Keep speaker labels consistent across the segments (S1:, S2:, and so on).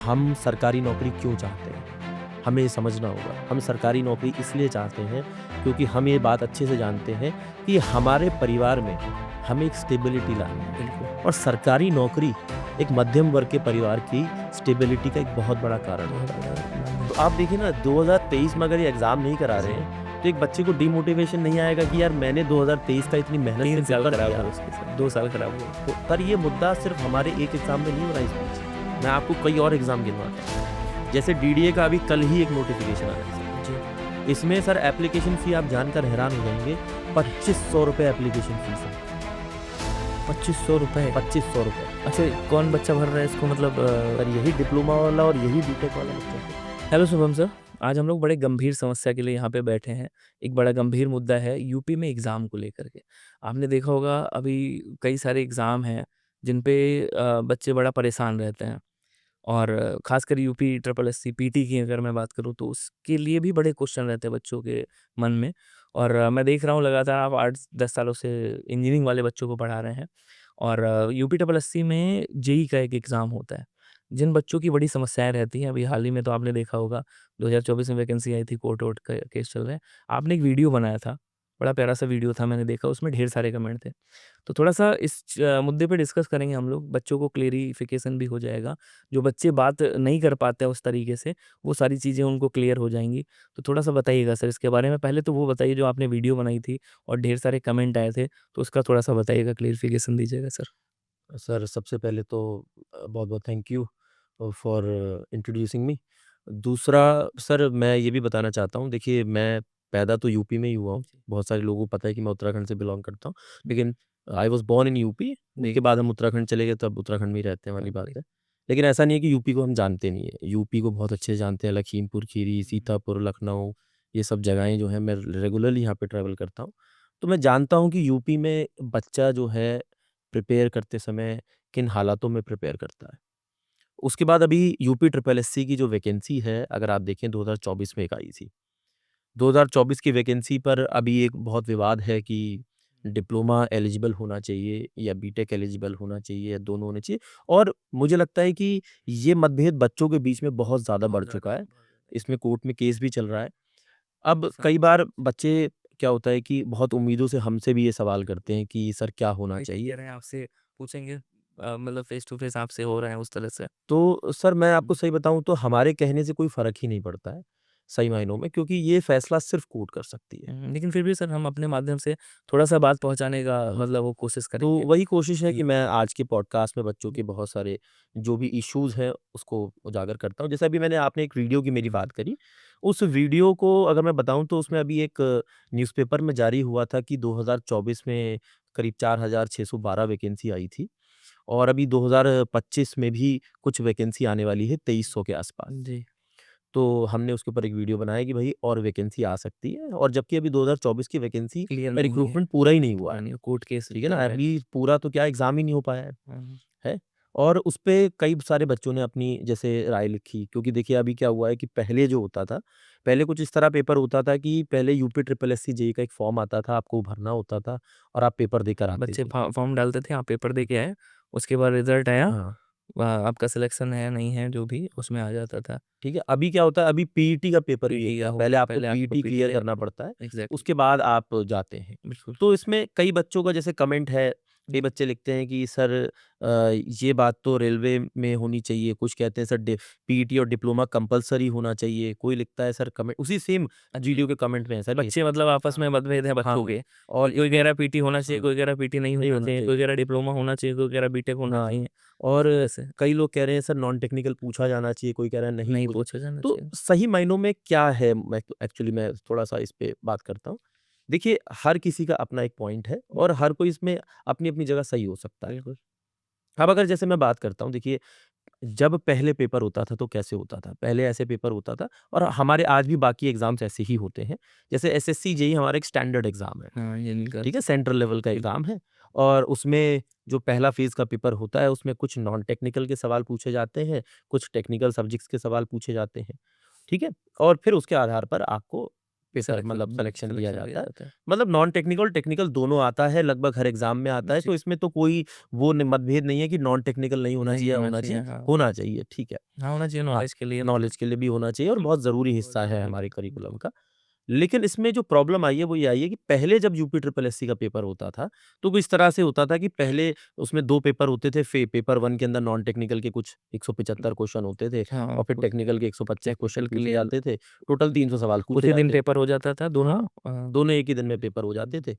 S1: हम सरकारी नौकरी क्यों चाहते हैं? हमें ये समझना होगा। हम सरकारी नौकरी इसलिए चाहते हैं क्योंकि हम ये बात अच्छे से जानते हैं कि हमारे परिवार में हमें एक स्टेबिलिटी लानी है
S2: बिल्कुल।
S1: और सरकारी नौकरी एक मध्यम वर्ग के परिवार की स्टेबिलिटी का एक बहुत बड़ा कारण
S2: बहुत
S1: होता
S2: बड़ा
S1: है।
S2: मानना
S1: तो
S2: है।
S1: आप देखिए ना 2023 में अगर ये एग्ज़ाम नहीं करा रहे
S2: जी,
S1: हैं, तो एक बच्चे को डिमोटिवेशन नहीं आएगा कि यार मैंने 2023 का इतनी मेहनत से
S2: 3 साल
S1: पेपर
S2: खराब
S1: दिया।
S2: हुए उसके साथ, 2 साल खराब हुए।
S1: तो पर ये मुद्दा सिर्फ़ हमारे एक एग्ज़ाम में नहीं हो रहा है इस बीच। मैं आपको कई और एग्ज़ाम गिनवाता हूँ। जैसे डीडीए का अभी कल ही एक नोटिफ़िकेशन आया है
S2: जी,
S1: सर। इसमें सर एप्लीकेशन फ़ी आप जानकर हैरान हो जाएँगे, ₹2500 एप्लीकेशन फ़ीस है।
S2: ₹2500।
S1: ₹2500।
S2: अच्छा, कौन बच्चा भर रहा है इसको मतलब
S1: सर यही डिप्लोमा वाला और यही बीटेक वाला बच्चा है।
S2: हेलो शुभम सर, आज हम लोग बड़े गंभीर समस्या के लिए यहाँ पे बैठे हैं। एक बड़ा गंभीर मुद्दा है यूपी में एग्ज़ाम को लेकर के। आपने देखा होगा अभी कई सारे एग्ज़ाम हैं जिन पे बच्चे बड़ा परेशान रहते हैं और ख़ासकर यूपी ट्रिपल एससी पीटी की अगर मैं बात करूँ तो उसके लिए भी बड़े क्वेश्चन रहते हैं बच्चों के मन में। और मैं देख रहा हूँ लगातार आप 8-10 सालों से इंजीनियरिंग वाले बच्चों को पढ़ा रहे हैं और यूपी ट्रिपल एससी में जेईई का एक एग्ज़ाम होता है। जिन बच्चों की बड़ी समस्याएँ रहती हैं, अभी हाल ही में तो आपने देखा होगा 2024 में वैकेंसी आई थी, कोर्ट-वोर्ट का केस चल रहा है। आपने एक वीडियो बनाया था, बड़ा प्यारा-सा वीडियो था मैंने देखा, उसमें ढेर सारे कमेंट थे। तो थोड़ा-सा इस मुद्दे पे डिस्कस करेंगे हम लोग, बच्चों को क्लेरिफ़िकेशन भी हो जाएगा। जो बच्चे बात नहीं कर पाते हैं उस तरीके से, वो सारी चीज़ें उनको क्लियर हो जाएँगी। तो थोड़ा-सा बताइएगा सर इसके बारे में। पहले तो वो बताइए जो आपने वीडियो बनाई थी और ढेर सारे कमेंट आए थे, तो उसका थोड़ा-सा बताइएगा, क्लेरिफ़िकेशन दीजिएगा सर।
S1: सर सबसे पहले तो बहुत-बहुत thank you for introducing me. दूसरा सर मैं ये भी बताना चाहता हूँ देखिए मैं पैदा तो यूपी में ही हुआ हूँ।
S2: जी।
S1: बहुत सारे लोगों को पता है कि मैं उत्तराखंड से बिलॉन्ग करता हूँ। लेकिन I was born in UP
S2: जी,
S1: उसके बाद हम उत्तराखंड चले गए तो अब उत्तराखंड में ही रहते हैं वाली बात
S2: जी।
S1: है। लेकिन ऐसा नहीं है कि यूपी को हम जानते नहीं है। यूपी को बहुत अच्छे से जानते हैं लखीमपुर खीरी, सीतापुर, लखनऊ ये सब जगहें जो हैं मैं रेगुलरली यहाँ पे ट्रैवल करता हूँ। तो मैं जानता हूँ कि यूपी में बच्चा जो है प्रिपेयर करते समय किन हालातों में प्रिपेयर करता है। उसके बाद अभी यूपी ट्रिपल एससी की जो वैकेंसी है, अगर आप देखें 2024 में एक आई थी। 2024 की वैकेंसी पर अभी एक बहुत विवाद है कि डिप्लोमा एलिजिबल होना चाहिए या बीटेक एलिजिबल होना चाहिए या दोनों होने चाहिए और मुझे लगता है कि ये मतभेद बच्चों के बीच में बहुत ज़्यादा बढ़
S2: बहुत
S1: चुका
S2: ज़्यादा,
S1: है।
S2: बहुत ज़्यादा।
S1: इसमें कोर्ट में केस भी चल रहा है। अब
S2: स
S1: कई बार बच्चे क्या होता है कि बहुत उम्मीदों से हमसे भी ये सवाल करते हैं कि सर क्या होना
S2: वही तो
S1: चाहिए?
S2: कह रहे हैं आपसे पूछेंगे मतलब फ़ेस टू फ़ेस आपसे हो रहा है उस तरह से।
S1: तो सर मैं
S2: हुँ,
S1: आपको सही बताऊँ तो हमारे कहने से कोई फ़र्क ही नहीं पड़ता है, सही मायनों में क्योंकि ये फ़ैसला सिर्फ़ कोर्ट कर सकती है।
S2: लेकिन फिर भी सर हम अपने माध्यम से थोड़ा-सा बात पहुँचाने का मतलब वो कोशिश
S1: तो
S2: करेंगे।
S1: वही कोशिश है
S2: जी।
S1: कि मैं आज के पॉडकास्ट में बच्चों
S2: जी।
S1: के बहुत सारे जो भी इश्यूज़ हैं उसको उजागर करता हूँ। जैसे अभी मैंने आपने एक वीडियो की मेरी बात करी, उस वीडियो को अगर मैं बताऊँ तो उसमें अभी एक न्यूज़पेपर में जारी हुआ था कि 2024 में करीब 4612 वैकेंसी आई थी और अभी 2025 में भी कुछ वैकेंसी आने वाली है 2300 के आसपास।
S2: जी।
S1: तो हमने उसके ऊपर एक वीडियो बनाया कि भई और वैकेंसी आ सकती है और जबकि अभी 2024 की वैकेंसी
S2: क्लियर
S1: का
S2: नहीं है,
S1: रिक्रूटमेंट पूरा ही नहीं हुआ
S2: पूरा
S1: है।
S2: नहीं कोर्ट केस
S1: ठीक है
S2: चल
S1: ना?
S2: रहा है।
S1: अभी पूरा तो क्या एग्ज़ाम ही नहीं हो पाया
S2: हुँ,
S1: है? और उसपे कई सारे बच्चों ने अपनी जैसे राय लिखी क्योंकि देखिए अभी क्या हुआ है कि पहले जो होता था, पहले कुछ इस तरह पेपर होता था कि पहले यूपी ट्रिपल एससी जेईई का एक फॉर्म आता था, आपको भरना होता था और आप पेपर देकर आते
S2: बच्चे
S1: थे।
S2: फॉर्म डालते थे, आप पेपर दे के आए, उसके बाद रिज़ल्ट आया,
S1: हाँ।
S2: आपका सिलेक्शन है, नहीं है, जो भी उसमें आ जाता था।
S1: ठीक है, अभी क्या होता है, अभी पीईटी का पेपर भी एक
S2: पीटी का
S1: है,
S2: हो
S1: पहले
S2: गया,
S1: आपको
S2: पहले आपको
S1: पीईटी
S2: पीटी
S1: क्लियर
S2: देना
S1: करना
S2: पड़ता
S1: पड़ता है,
S2: है। एग्ज़ैक्टली,
S1: उसके बाद आप जाते हैं।
S2: बिल्कुल।
S1: तो इसमें कई बच्चों का जैसे कमेंट है, कई बच्चे लिखते हैं कि सर ये बात तो रेलवे में होनी चाहिए, कुछ कहते हैं सर पीईटी और डिप्लोमा कंपल्सरी होना चाहिए, कोई लिखता है सर कमेंट उसी सेम
S2: अच्छा,
S1: वीडियो के कमेंट में है सर ये
S2: बच्चे मतलब आपस में मतभेद है
S1: हाँ,
S2: बच्चों के।
S1: और
S2: कोई कह रहा है पीटी होना चाहिए,
S1: हाँ,
S2: कोई कह रहा है पीटी नहीं
S1: नहीं
S2: होना
S1: होना
S2: चाहिए,
S1: चाहिए।
S2: कोई कह रहा है डिप्लोमा होना चाहिए, कोई कह रहा है बीटेक होना
S1: हाँ,
S2: चाहिए।
S1: और
S2: ऐसे
S1: कई लोग कह रहे हैं सर नॉन टेक्निकल पूछा जाना चाहिए, कोई कह रहा है नहीं
S2: नहीं
S1: पूछ
S2: पूछा जाना
S1: तो
S2: चाहिए।
S1: सही मायनों में क्या है मैं एक्चुअली मैं थोड़ा-सा इस पे बात करता हूँ। देखिए, हर किसी का अपना एक पॉइंट है और हर कोई इसमें अपनी-अपनी जगह सही हो सकता है।
S2: बिल्कुल,
S1: अब अगर जैसे मैं बात करता हूँ देखिए, जब पहले पेपर होता था तो कैसे होता था? पहले ऐसे पेपर होता था और हमारे आज भी बाकी एग्ज़ाम्स ऐसे ही होते हैं। जैसे एसएससी, जेईई हमारा एक स्टैंडर्ड एग्ज़ाम है।
S2: हाँ, ये निकाल
S1: ठीक है?
S2: सकते
S1: सेंट्रल लेवल का
S2: बिल्कुल,
S1: एग्ज़ाम है और उसमें जो पहला फ़ेज़ का पेपर होता है, उसमें कुछ नॉन टेक्निकल के सवाल पूछे जाते हैं, कुछ टेक्निकल सब्जेक्ट्स के सवाल पूछे जाते हैं। ठीक है? और फिर उसके आधार पर आपको पेपर मतलब सिलेक्शन लिया
S2: सिलेक्शन
S1: जाता है।
S2: जाता है।
S1: मतलब नॉन टेक्निकल, टेक्निकल दोनों आता है, लगभग हर एग्ज़ाम में आता है,
S2: जी,
S1: तो इसमें तो कोई वो न मतभेद नहीं है कि नॉन टेक्निकल नहीं होना
S2: नहीं
S1: चाहिए या
S2: होना
S1: होना
S2: चाहिए,
S1: चाहिए,
S2: हाँ।
S1: होना चाहिए, ठीक है।
S2: हाँ, होना चाहिए
S1: हाँ,
S2: नॉलेज के लिए।
S1: नॉलेज के लिए भी होना चाहिए और बहुत ज़रूरी
S2: बहुत
S1: हिस्सा है
S2: ज़रूरी
S1: हमारे
S2: है।
S1: करिकुलम का। लेकिन इसमें जो प्रॉब्लम आई है वो ये आई है कि पहले जब यूपी ट्रिपल एससी का पेपर होता था, तो वो इस तरह से होता था कि पहले उसमें 2 पेपर होते थे। पेपर 1 के अंदर नॉन टेक्निकल के कुछ 175 क्वेश्चन होते थे
S2: हाँ,
S1: और फिर टेक्निकल के 125 क्वेश्चन
S2: टेक्निकल के
S1: पूछे
S2: लिए
S1: जाते थे। टोटल 300 सवाल पूछे
S2: उसी दिन
S1: जाते थे।
S2: पेपर हो जाता था दोनों।
S1: हाँ, दोनों एक ही दिन में पेपर हो जाते थे।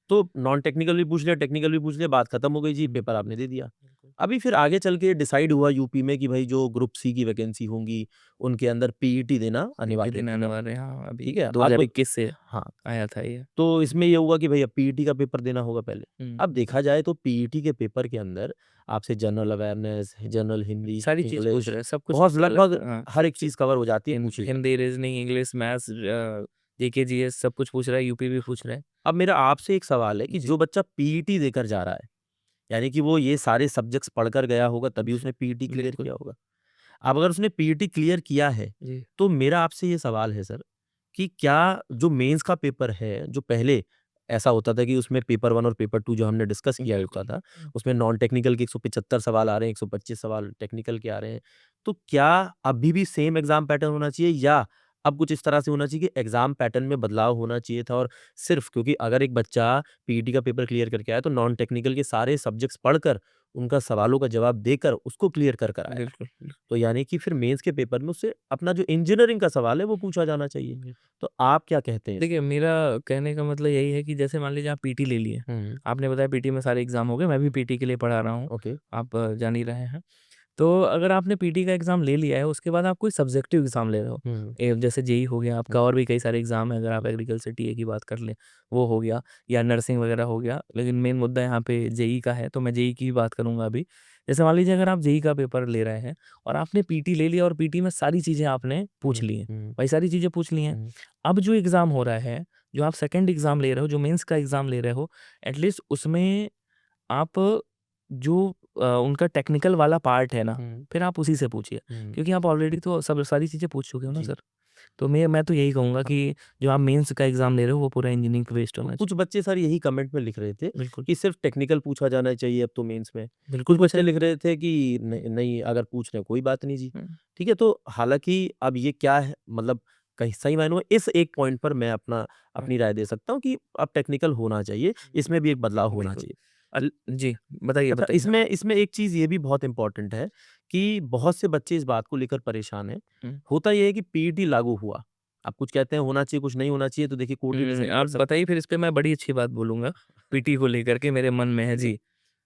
S1: तो नॉन टेक्निकल भी पूछ लिया, टेक्निकल भी पूछ लिया, बात खत्म हो गई जी, पेपर आपने दे दिया।
S2: बिल्कुल।
S1: अभी फिर आगे चल के डिसाइड हुआ यूपी में कि भाई जो ग्रुप सी की वैकेंसी होंगी, उनके अंदर पीईटी देना
S2: पीटी
S1: अनिवार्य
S2: देने आने
S1: किया।
S2: वाले हैं, हाँ,
S1: ठीक
S2: अभी
S1: है? अब
S2: 2021 से
S1: हाँ,
S2: आया था ये।
S1: तो इसमें ये हुआ कि भई अब पीईटी का पेपर देना होगा पहले।
S2: हुँ,
S1: अब देखा जाए तो पीईटी के पेपर के अंदर आपसे जनरल अवेयरनेस, जनरल हिंदी,
S2: सारी चीज़ पूछ रहे
S1: इंग्लिश
S2: हैं, सब कुछ
S1: बहुत लगभग
S2: हाँ,
S1: हर एक चीज़ कवर हो जाती है, पूछी जाती
S2: Hindi, reasoning, English, maths, GK, GS सब कुछ पूछ रहा है, यूपी भी पूछ रहा है।
S1: है। अब मेरा आपसे एक सवाल है कि
S2: जी,
S1: जो बच्चा पीईटी देकर जा रहा है, यानी कि वो ये सारे सब्जेक्ट्स पढ़कर गया होगा तभी
S2: जी,
S1: उसने पीईटी क्लियर
S2: बिल्कुल,
S1: किया होगा। अब अगर उसने पीईटी क्लियर किया है,
S2: जी।
S1: तो मेरा आपसे ये सवाल है सर कि क्या जो मेंस का पेपर है, जो पहले ऐसा होता था कि उसमें पेपर 1 और पेपर 2 जो हमने डिस्कस किया होता
S2: बिल्कुल।
S1: था, उसमें नॉन टेक्निकल के 175 सवाल आ रहे हैं, 125 सवाल टेक्निकल के आ रहे हैं। तो क्या अभी भी सेम एग्ज़ाम पैटर्न होना चाहिए या अब कुछ इस तरह से होना चाहिए कि एग्ज़ाम पैटर्न में बदलाव होना चाहिए था और सिर्फ़ क्योंकि अगर एक बच्चा पीईटी का पेपर क्लियर करके आया, तो नॉन टेक्निकल के सारे सब्जेक्ट्स पढ़कर, उनका सवालों का जवाब देकर उसको क्लियर कर आया।
S2: बिल्कुल, बिल्कुल।
S1: तो यानी कि फिर मेंस के पेपर में उससे अपना जो इंजीनियरिंग का सवाल है वो पूछा जाना चाहिए।
S2: जी।
S1: तो आप क्या कहते हैं इस
S2: देखिए, मेरा कहने का मतलब यही है कि जैसे मान लीजिए आप पीटी ले लिए,
S1: हुँ,
S2: आपने बताया पीटी में सारे एग्ज़ाम हो गए, मैं भी पीटी के लिए पढ़ा रहा हूँ,
S1: ओके।
S2: आप जान ही रहे हैं। तो अगर आपने पीटी का एग्ज़ाम ले लिया है, उसके बाद आप कोई सब्जेक्टिव एग्ज़ाम ले रहे हो,
S1: हुँ,
S2: जैसे जेईई हो गया
S1: हुँ,
S2: आपका और भी कई सारे एग्ज़ाम हैं, अगर आप
S1: हुँ,
S2: एग्रीकल्चर टीए की बात कर लें, वो हो गया या नर्सिंग वगैरह हो गया, लेकिन मेन मुद्दा यहाँ पे जेईई का है, तो मैं जेईई की भी बात करूँगा अभी। जैसे मान लीजिए अगर आप जेईई का पेपर ले रहे हैं और आपने पीटी ले लिया और पीटी में सारी चीज़ें आपने पूछ
S1: हुँ,
S2: ली हैं,
S1: हुँ,
S2: भाई सारी चीज़ें पूछ ली हैं।
S1: हुँ,
S2: अब जो एग्ज़ाम हो रहा है, जो आप सेकंड एग्ज़ाम ले रहे हो, जो मेंस का एग्ज़ाम ले रहे हो, एटलीस्ट उसमें आप जो उनका टेक्निकल वाला पार्ट है ना,
S1: हुँ,
S2: फिर आप उसी से पूछिए।
S1: हुँ,
S2: क्योंकि आप ऑलरेडी तो सब सारी चीज़ें पूछ चुके हो ना
S1: जी।
S2: सर। तो मैं तो यही कहूँगा
S1: हाँ,
S2: कि जो आप मेंस का एग्ज़ाम ले रहे हो, वो पूरा इंजीनियरिंग पे बेस्ड
S1: तो
S2: होना
S1: कुछ
S2: चाहिए।
S1: बच्चे सर यही कमेंट में लिख रहे थे
S2: बिल्कुल,
S1: कि सिर्फ़ टेक्निकल पूछा जाना चाहिए अब तो मेंस में।
S2: बिल्कुल
S1: कुछ
S2: पूछा
S1: बच्चे लिख
S2: जाए।
S1: रहे थे कि नहीं अगर पूछ रहे हैं कोई बात नहीं जी।
S2: हुँ,
S1: ठीक है, तो हालाँकि अब ये क्या है मतलब कहीं सही मायनों में इस एक पॉइंट पर मैं
S2: हुँ,
S1: अपनी राय दे सकता हूँ कि अब टेक्निकल होना चाहिए, इसमें भी एक बदलाव होना
S2: बिल्कुल।
S1: चाहिए।
S2: अ,
S1: ल
S2: जी, बताइए,
S1: अच्छा
S2: बताइए।
S1: इसमें इसमें एक चीज़ ये भी बहुत इम्पोर्टेंट है कि बहुत से बच्चे इस बात को लेकर परेशान हैं।
S2: हुँ,
S1: होता ये है कि पीईटी लागू हुआ। आप कुछ कहते हैं होना चाहिए, कुछ नहीं होना चाहिए, तो देखिए कोर्ट ही डिसाइड
S2: आप
S1: कर सकता
S2: बताइए फिर इस पे मैं बड़ी अच्छी बात बोलूँगा, पीटी को लेकर के मेरे मन में है।
S1: ठीक है।
S2: जी।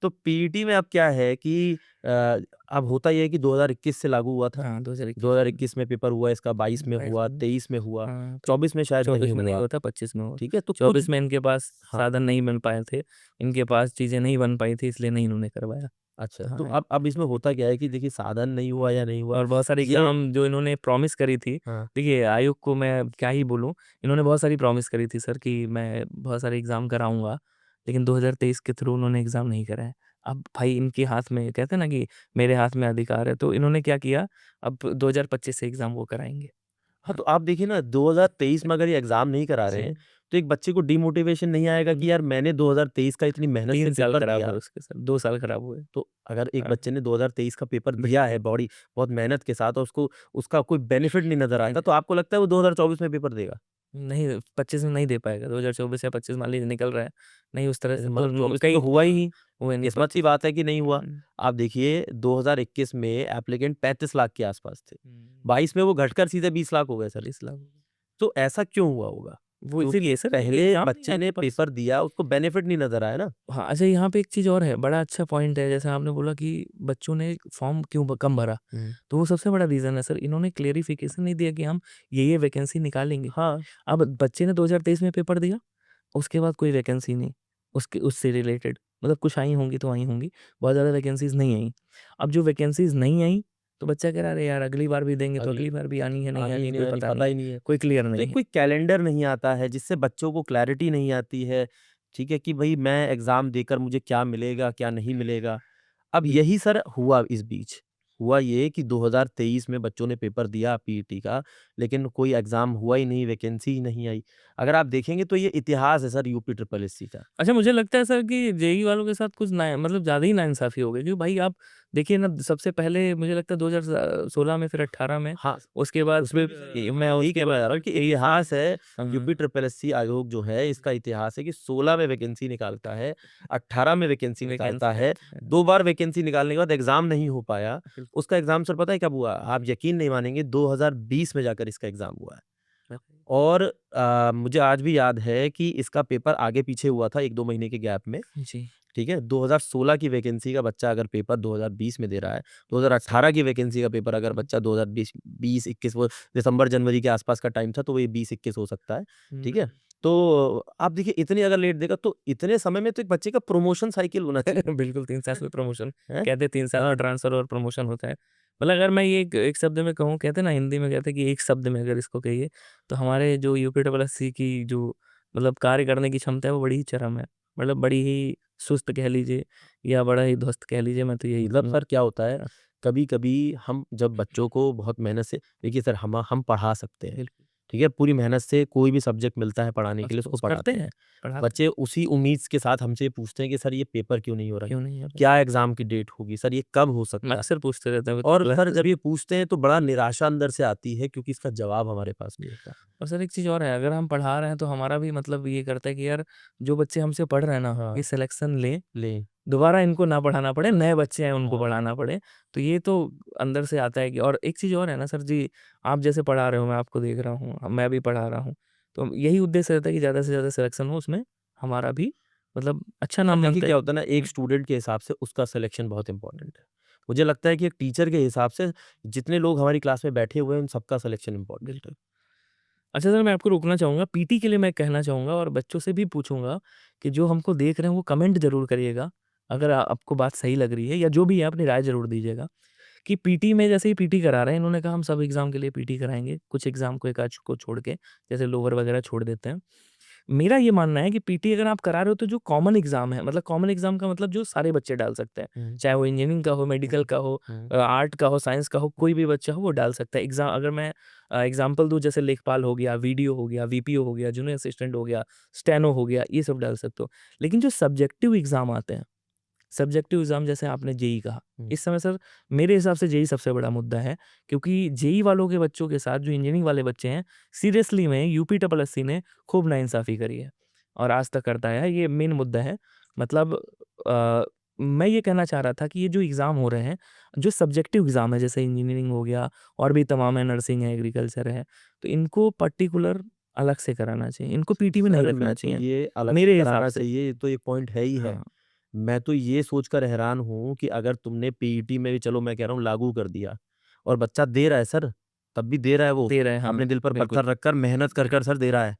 S1: तो पीईटी में अब क्या है कि अब होता ये है कि 2021 से लागू हुआ था।
S2: हाँ, 2021
S1: 2021 में पेपर हुआ, इसका 22 में
S2: 22
S1: हुआ,
S2: में
S1: 23 में हुआ,
S2: हाँ, तो
S1: 24 में शायद नहीं
S2: 24 में नहीं
S1: हुआ।
S2: हुआ था, 25 में हुआ।
S1: ठीक है? तो कुछ
S2: 24 में इनके पास
S1: हाँ,
S2: साधन नहीं बन पाए थे, इनके पास चीज़ें नहीं बन पाई थी इसलिए नहीं इन्होंने करवाया।
S1: अच्छा
S2: तो
S1: तो
S2: हाँ,
S1: अब इसमें होता क्या है कि देखिए साधन नहीं हुआ या नहीं हुआ,
S2: और बहुत सारे
S1: ये
S2: एग्ज़ाम जो इन्होंने प्रॉमिस करी थी,
S1: हाँ,
S2: देखिए आयोग को मैं क्या ही बोलूँ, इन्होंने बहुत सारी प्रॉमिस करी थी सर कि मैं बहुत सारे एग्ज़ाम कराऊँगा, लेकिन 2023 के थ्रू उन्होंने एग्ज़ाम नहीं कराए। अब भाई इनके हाथ में कहते हैं ना कि मेरे हाथ में अधिकार है, तो इन्होंने क्या किया, अब 2025 से एग्ज़ाम वो कराएँगे।
S1: हाँ,
S2: हाँ,
S1: तो आप देखिए ना 2023 में अगर ये एग्ज़ाम नहीं करा रहे
S2: जी।
S1: हैं, तो एक बच्चे को डिमोटिवेशन नहीं आएगा कि यार मैंने 2023 का इतनी मेहनत से
S2: 3 साल
S1: पेपर
S2: खराब
S1: दिया।
S2: हुए उसके साथ, 2 साल खराब हुए।
S1: तो अगर एक
S2: हाँ,
S1: बच्चे ने 2023 का पेपर दिया
S2: बिल्कुल।
S1: है बहुत मेहनत के साथ और उसको उसका कोई बेनिफिट नहीं नज़र आएगा, तो आपको लगता है वो 2024 में पेपर देगा?
S2: नहीं, 25 में नहीं दे पाएगा, 2024 या 25 मान लीजिए निकल रहा है, नहीं उस तरह से तो
S1: मतलब 24 में
S2: कई
S1: तो हुआ ही नहीं।
S2: हुए नहीं
S1: किस्मत की
S2: 25।
S1: बात है कि नहीं हुआ।
S2: हुँ,
S1: आप देखिए 2021 में एप्लीकेंट 35 लाख के आसपास थे।
S2: हुँ,
S1: 22 में वो घटकर सीधे 20 लाख हो गए सर।
S2: 20 लाख हो गए।
S1: तो ऐसा क्यों हुआ होगा?
S2: वो
S1: क्योंकि
S2: इसीलिए सर क्योंकि
S1: पहले
S2: एग्ज़ाम नहीं
S1: बच्चे
S2: आए
S1: ने
S2: इनके पास।
S1: पेपर दिया, उसको बेनिफिट नहीं नज़र आया ना।
S2: हाँ, अच्छा यहाँ पे एक चीज़ और है, बड़ा अच्छा पॉइंट है, जैसे आपने बोला कि बच्चों ने फॉर्म क्यों कम भरा,
S1: हुँ।
S2: तो वो सबसे बड़ा रीज़न है सर, इन्होंने क्लेरिफ़िकेशन नहीं दिया कि हम ये वैकेंसी निकालेंगे।
S1: हाँ,
S2: अब बच्चे ने 2023 में पेपर दिया, उसके बाद कोई वैकेंसी नहीं, उसके उससे रिलेटेड मतलब कुछ आई होंगी तो आई होंगी, बहुत ज़्यादा वैकेंसीज़ नहीं आई। अब जो वैकेंसीज़ नहीं आई, तो बच्चा कह रहा है, "अरे यार, अगली बार भी देंगे तो
S1: अगली
S2: अगली बार भी आनी है, नहीं
S1: आनी ही
S2: आनी है,
S1: नहीं
S2: कोई
S1: आनी,
S2: पता
S1: पता
S2: नहीं,
S1: ही नहीं है।
S2: कोई क्लियर
S1: तो
S2: नहीं
S1: एक
S2: है।"
S1: कोई कैलेंडर नहीं आता है जिससे बच्चों को क्लैरिटी नहीं आती है, ठीक है? कि भई मैं एग्ज़ाम देकर मुझे क्या मिलेगा, क्या नहीं मिलेगा। अब
S2: जी।
S1: यही सर हुआ इस बीच। हुआ ये कि 2023 में बच्चों ने पेपर दिया पीईटी का, लेकिन कोई एग्ज़ाम हुआ ही नहीं, वैकेंसी ही नहीं आई। अगर आप देखेंगे तो ये इतिहास है सर यूपी ट्रिपल एससी का।
S2: अच्छा, मुझे लगता है सर कि जेईई वालों के साथ कुछ ना मतलब ज़्यादा ही नाइंसाफ़ी हो गई, क्योंकि भाई आप देखिए ना, सबसे पहले मुझे लगता है 2016 में, फिर 18 में,
S1: हाँ,
S2: उसके बाद
S1: उसमें
S2: फिर मैं
S1: यही
S2: उसके
S1: कह मैं
S2: बाद
S1: रहा हूँ कि इतिहास है,
S2: हाँ,
S1: यूपी ट्रिपल एससी आयोग जो है, इसका इतिहास है कि 16 में वैकेंसी निकालता है, 18 में वैकेंसी निकालता
S2: वैकेंसी
S1: है,
S2: आती है।
S1: 2 बार वैकेंसी निकालने के बाद एग्ज़ाम नहीं हो पाया।
S2: बिल्कुल।
S1: उसका एग्ज़ाम सर पता है कब हुआ? आप यकीन नहीं मानेंगे, 2020 में जाकर इसका एग्ज़ाम हुआ है। और मुझे आज भी याद है कि इसका पेपर आगे-पीछे हुआ था 1-2 महीने के गैप में,
S2: जी,
S1: ठीक है? 2016 की वैकेंसी का बच्चा अगर पेपर 2020 में दे रहा है, 2018 की वैकेंसी का पेपर अगर बच्चा 2020-21 वो दिसंबर-जनवरी के आसपास का टाइम था, तो वो ये 20-21 हो सकता है, ठीक है? तो आप देखिए इतनी अगर लेट देगा, तो इतने समय में तो एक बच्चे का प्रमोशन साइकिल होना चाहिए,
S2: बिल्कुल 3 साल में प्रमोशन,
S1: हैं?
S2: कहते हैं 3 साल में
S1: हाँ,
S2: ट्रांसफ़र और प्रमोशन होता है। मतलब अगर मैं ये एक एक शब्द में कहूँ, कहते हैं ना हिंदी में, कहते हैं कि एक शब्द में अगर इसको कहिए, तो हमारे जो यूपी ट्रिपल एससी की जो मतलब कार्य करने की क्षमता है, वो बड़ी ही चरम है। मतलब बड़ी ही सुस्त कह लीजिए या बड़ा ही ध्वस्त कह लीजिए, मैं तो यही
S1: मतलब
S2: कहूँगा।
S1: सर क्या होता है,
S2: हाँ,
S1: कभी-कभी हम जब बच्चों को बहुत मेहनत से देखिए सर हम पढ़ा सकते हैं,
S2: बिल्कुल,
S1: ठीक है? पूरी मेहनत से कोई भी सब्जेक्ट मिलता है पढ़ाने के
S2: ऑफ़
S1: लिए उसको
S2: कोर्स करते
S1: पढ़ाते हैं।
S2: हैं, पढ़ाते हैं,
S1: बच्चे उसी उम्मीद के साथ हमसे पूछते हैं कि सर ये पेपर क्यों नहीं हो रहा है?
S2: क्यों नहीं है?
S1: क्या एग्ज़ाम की डेट होगी? सर ये कब हो
S2: मैं
S1: सकता है?
S2: अक्सर पूछते रहता हूँ
S1: और
S2: बच्चों
S1: सर
S2: को।
S1: जब ये पूछते हैं तो बड़ा निराशा अंदर से आती है क्योंकि इसका जवाब हमारे पास नहीं होता।
S2: और सर एक चीज़ और है, अगर हम पढ़ा रहे हैं तो हमारा भी मतलब ये करता है कि यार, जो बच्चे हमसे पढ़ रहे हैं ना,
S1: हाँ,
S2: ये सिलेक्शन लें,
S1: लें।
S2: दोबारा इनको ना पढ़ाना पड़े, नए बच्चे हैं उनको
S1: हाँ,
S2: पढ़ाना पड़े। तो ये तो अंदर से आता है कि, और एक चीज़ और है ना सर जी, आप जैसे पढ़ा रहे हो, मैं आपको देख रहा हूँ, मैं भी पढ़ा रहा हूँ। तो यही उद्देश्य रहता है कि ज़्यादा से ज़्यादा सिलेक्शन हो उसमें, हमारा भी मतलब अच्छा
S1: सर
S2: नाम
S1: देखिए
S2: बनता है।
S1: क्या होता है ना एक
S2: हुँ,
S1: स्टूडेंट के हिसाब से उसका सिलेक्शन बहुत इम्पोर्टेंट है। मुझे लगता है कि एक टीचर के हिसाब से जितने लोग हमारी क्लास में बैठे हुए हैं उन सबका सिलेक्शन इम्पोर्टेंट है।
S2: बिल्कुल। अच्छा सर, मैं आपको रोकना चाहूँगा, पीटी के लिए मैं कहना चाहूँगा और बच्चों से भी पूछूँगा कि जो हमको देख रहे हैं वो कमेंट ज़रूर करिएगा। अगर आपको बात सही लग रही है या जो भी है, अपनी राय ज़रूर दीजिएगा। कि पीटी में, जैसे ही पीटी करा रहे हैं, इन्होंने कहा हम सब एग्ज़ाम के लिए पीटी कराएँगे, कुछ एग्ज़ाम को एक आध को छोड़ के, जैसे लोअर वगैरह छोड़ देते हैं। मेरा ये मानना है कि पीटी अगर आप करा रहे हो तो जो कॉमन एग्ज़ाम है, मतलब कॉमन एग्ज़ाम का मतलब जो सारे बच्चे डाल सकते हैं,
S1: हुँ,
S2: चाहे वो इंजीनियरिंग का हो, मेडिकल
S1: हुँ,
S2: का हो,
S1: हुँ।
S2: आर्ट का हो, साइंस का हो, कोई भी बच्चा हो वो डाल सकता है। अगर मैं एग्ज़ाम्पल दूँ, जैसे लेखपाल हो गया, वीडीओ हो गया, वीपीओ हो गया, जूनियर असिस्टेंट हो गया, स्टेनो हो गया, ये सब डाल सकते हो। लेकिन जो सब्जेक्टिव एग्ज़ाम आते हैं, सब्जेक्टिव एग्ज़ाम जैसे आपने जेईई कहा,
S1: हुँ।
S2: इस समय सर मेरे हिसाब से जेईई सबसे बड़ा मुद्दा है, क्योंकि जेईई वालों के बच्चों के साथ जो इंजीनियरिंग वाले बच्चे हैं, सीरियसली में यूपी ट्रिपल एससी ने खूब नाइंसाफ़ी करी है और आज तक करता है, ये मेन मुद्दा है। मतलब अ, मैं ये कहना चाह रहा था कि ये जो एग्ज़ाम हो रहे हैं, जो सब्जेक्टिव एग्ज़ाम है, जैसे इंजीनियरिंग हो गया और भी तमाम है, नर्सिंग है, एग्रीकल्चर है, तो इनको पर्टिकुलर अलग से कराना चाहिए, इनको पीटी में नहीं
S1: सर
S2: रखना
S1: मैं तो
S2: चाहिए,
S1: ये अलग से
S2: मेरे हिसाब
S1: कराना
S2: से।
S1: चाहिए ये तो एक पॉइंट है ही है।
S2: हाँ,
S1: मैं तो ये सोचकर हैरान हूँ कि अगर तुमने पीईटी में भी चलो मैं कह रहा हूँ लागू कर दिया और बच्चा दे रहा है सर, तब भी दे रहा है वो,
S2: दे रहे हैं, हाँ,
S1: अपने दिल पर
S2: बिल्कुल।
S1: पत्थर रखकर मेहनत कर कर सर दे रहा है।